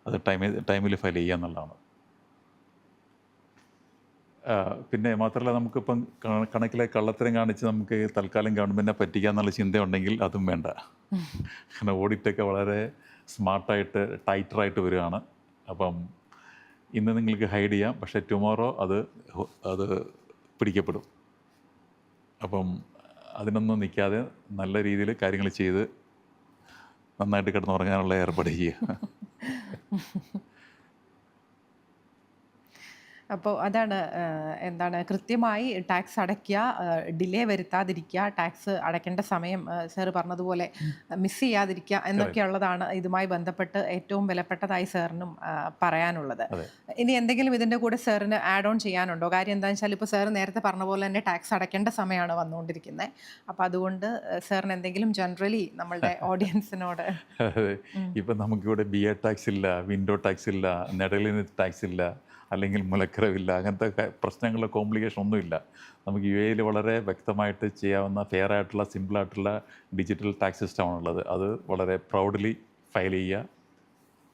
അത് ടൈമിൽ ഫയൽ ചെയ്യുക എന്നുള്ളതാണ്. പിന്നെ മാത്രമല്ല നമുക്കിപ്പം കണക്കിലെ കള്ളത്തരം കാണിച്ച് നമുക്ക് തൽക്കാലം ഗവൺമെൻറ്റിനെ പറ്റിക്കുക എന്നുള്ള ചിന്തയുണ്ടെങ്കിൽ അതും വേണ്ട. കാരണം ഓഡിറ്റൊക്കെ വളരെ സ്മാർട്ടായിട്ട് ടൈറ്ററായിട്ട് വരികയാണ്. അപ്പം ഇന്ന് നിങ്ങൾക്ക് ഹൈഡ് ചെയ്യാം, പക്ഷേ ടുമോറോ അത് പിടിക്കപ്പെടും. അപ്പം അതിനൊന്നും നിൽക്കാതെ നല്ല രീതിയിൽ കാര്യങ്ങൾ ചെയ്ത് നന്നായിട്ട് കിടന്നുറങ്ങാനുള്ള ഏർപ്പാട് ചെയ്യുക. അപ്പോൾ അതാണ് എന്താണ് കൃത്യമായി ടാക്സ് അടയ്ക്കുക, ഡിലേ വരുത്താതിരിക്കുക, ടാക്സ് അടയ്ക്കേണ്ട സമയം സാറ് പറഞ്ഞതുപോലെ മിസ് ചെയ്യാതിരിക്കുക എന്നൊക്കെയുള്ളതാണ് ഇതുമായി ബന്ധപ്പെട്ട് ഏറ്റവും വിലപ്പെട്ടതായി സാറിനും പറയാനുള്ളത്. ഇനി എന്തെങ്കിലും ഇതിൻ്റെ കൂടെ സാറിന് ആഡ് ഓൺ ചെയ്യാനുണ്ടോ? കാര്യം എന്താണെന്ന് വെച്ചാൽ ഇപ്പോൾ സാർ നേരത്തെ പറഞ്ഞ പോലെ തന്നെ ടാക്സ് അടയ്ക്കേണ്ട സമയമാണ് വന്നുകൊണ്ടിരിക്കുന്നത്. അപ്പോൾ അതുകൊണ്ട് സാറിന് എന്തെങ്കിലും ജനറലി നമ്മളുടെ ഓഡിയൻസിനോട്. ഇപ്പം നമുക്കിവിടെ BA ടാക്സ് ഇല്ല, വിൻഡോ ടാക്സ് ഇല്ല, നെഡലിന് ടാക്സ് ഇല്ല, അല്ലെങ്കിൽ മുലക്കരവില്ല, അങ്ങനത്തെ പ്രശ്നങ്ങളുടെ കോംപ്ലിക്കേഷൻ ഒന്നുമില്ല. നമുക്ക് UAE വളരെ വ്യക്തമായിട്ട് ചെയ്യാവുന്ന ഫെയർ ആയിട്ടുള്ള സിമ്പിളായിട്ടുള്ള ഡിജിറ്റൽ ടാക്സ് സിസ്റ്റമാണുള്ളത്. അത് വളരെ പ്രൗഡ്ലി ഫയൽ ചെയ്യുക,